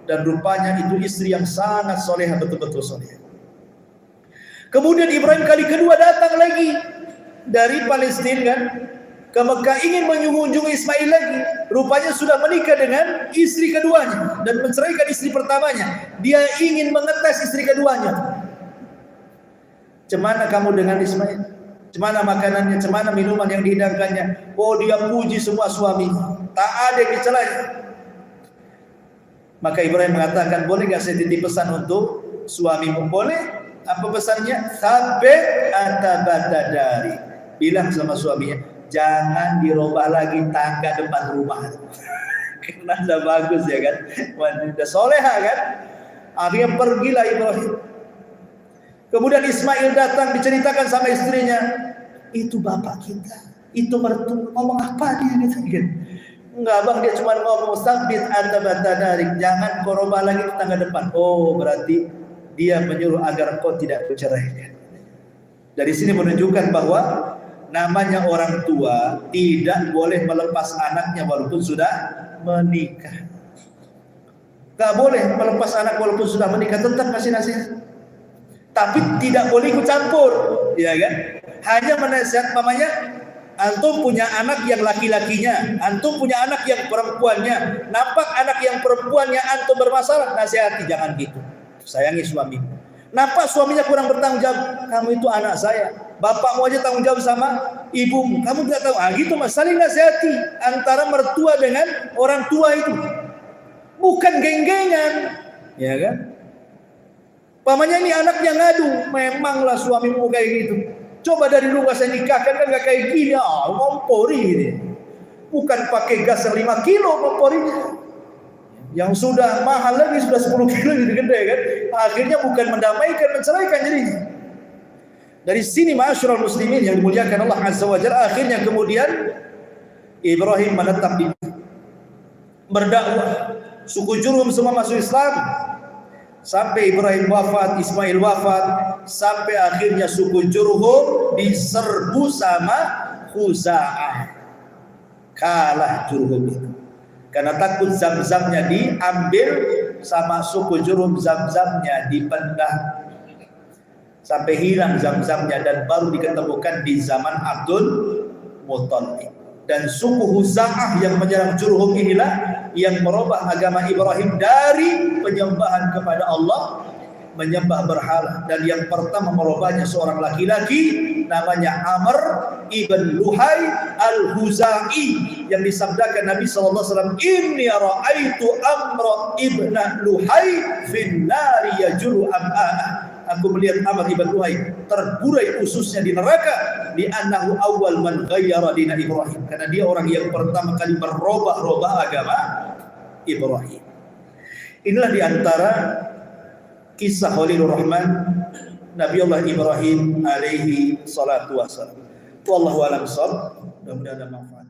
dan rupanya itu istri yang sangat soleha, betul-betul soleha. Kemudian Ibrahim kali kedua datang lagi dari Palestina kan, ke Mekah ingin mengunjungi Ismail lagi. Rupanya sudah menikah dengan istri keduanya dan menceraikan istri pertamanya. Dia ingin mengetes istri keduanya. Cemana kamu dengan Ismail? Cemana makanannya? Cemana minuman yang dihidangkannya? Oh, dia puji semua suaminya, tak ada yang dicelanya. Maka Ibrahim mengatakan, boleh gak saya titip pesan untuk suamimu? Boleh. Apa pesannya? Thabit atabatadari. Bilang sama suaminya, jangan dirubah lagi tangga depan rumah. Karena sudah bagus ya kan, wanita soleha kan. Akhirnya pergilah Ibrahim. Kemudian Ismail datang, diceritakan sama istrinya, itu bapak kita, itu mertua. Ngomong apa dia gitu. Enggak bang, dia cuma ngomong sabit atabatanarik, jangan korobah lagi di tangga depan. Oh, berarti dia menyuruh agar kau tidak bercerai. Dari sini menunjukkan bahwa namanya orang tua tidak boleh melepas anaknya walaupun sudah menikah. Gak boleh melepas anak walaupun sudah menikah, tetap kasih nasihat. Tapi tidak boleh ikut campur, ya kan? Hanya menasihat, mamanya, antum punya anak yang laki-lakinya, antum punya anak yang perempuannya. Nampak anak yang perempuannya antum bermasalah, nasihati, jangan gitu. Sayangi suami. Nampak suaminya kurang bertanggung jawab, kamu itu anak saya. Bapakmu aja tanggung jawab sama ibumu, kamu tidak tahu. Gitu mas, saling nasihati antara mertua dengan orang tua itu. Bukan geng-gengan, ya kan? Pamannya ini anaknya ngadu, memanglah suamimu kayak gitu. Coba dari dulu saya nikahkan kan gak kayak gini, ngompori ini. Bukan pakai gas 5 kilo ngomporinya. Yang sudah mahal lagi sudah 10 kilo gede kan. Akhirnya bukan mendamaikan, menceraikan jadinya. Dari sini ma'asyiral muslimin yang dimuliakan Allah Azza wa Jalla, akhirnya kemudian Ibrahim menetap di berdakwah. Suku Jurhum semua masuk Islam. Sampai Ibrahim wafat, Ismail wafat, sampai akhirnya suku Jurhum diserbu sama Khuza'ah. Kalah Jurhum itu. Karena takut zam-zamnya diambil sama suku Jurhum, zam-zamnya dipendam. Sampai hilang zam-zamnya dan baru diketemukan di zaman Abdul Muttalib. Dan suku Khuza'ah yang menyerang Jurhum inilah yang merubah agama Ibrahim dari penyembahan kepada Allah menyembah berhala. Dan yang pertama merubahnya seorang laki-laki namanya Amr ibn Luhai al-Khuzai, yang disabdakan Nabi SAW, inni ra'aitu Amr ibn Luhai fin nari yajuru am'a'ah. Aku melihat Amr ibn Luhai terburai ususnya di neraka, di annahu awal man ghayyara dina Ibrahim, karena dia orang yang pertama kali merubah agama Ibrahim. Inilah diantara kisah Khalilur Rahman Nabiullah Ibrahim alaihi salatu wassalam. Wallahu a'lam bishawab. Mudah-mudahan ada manfaat.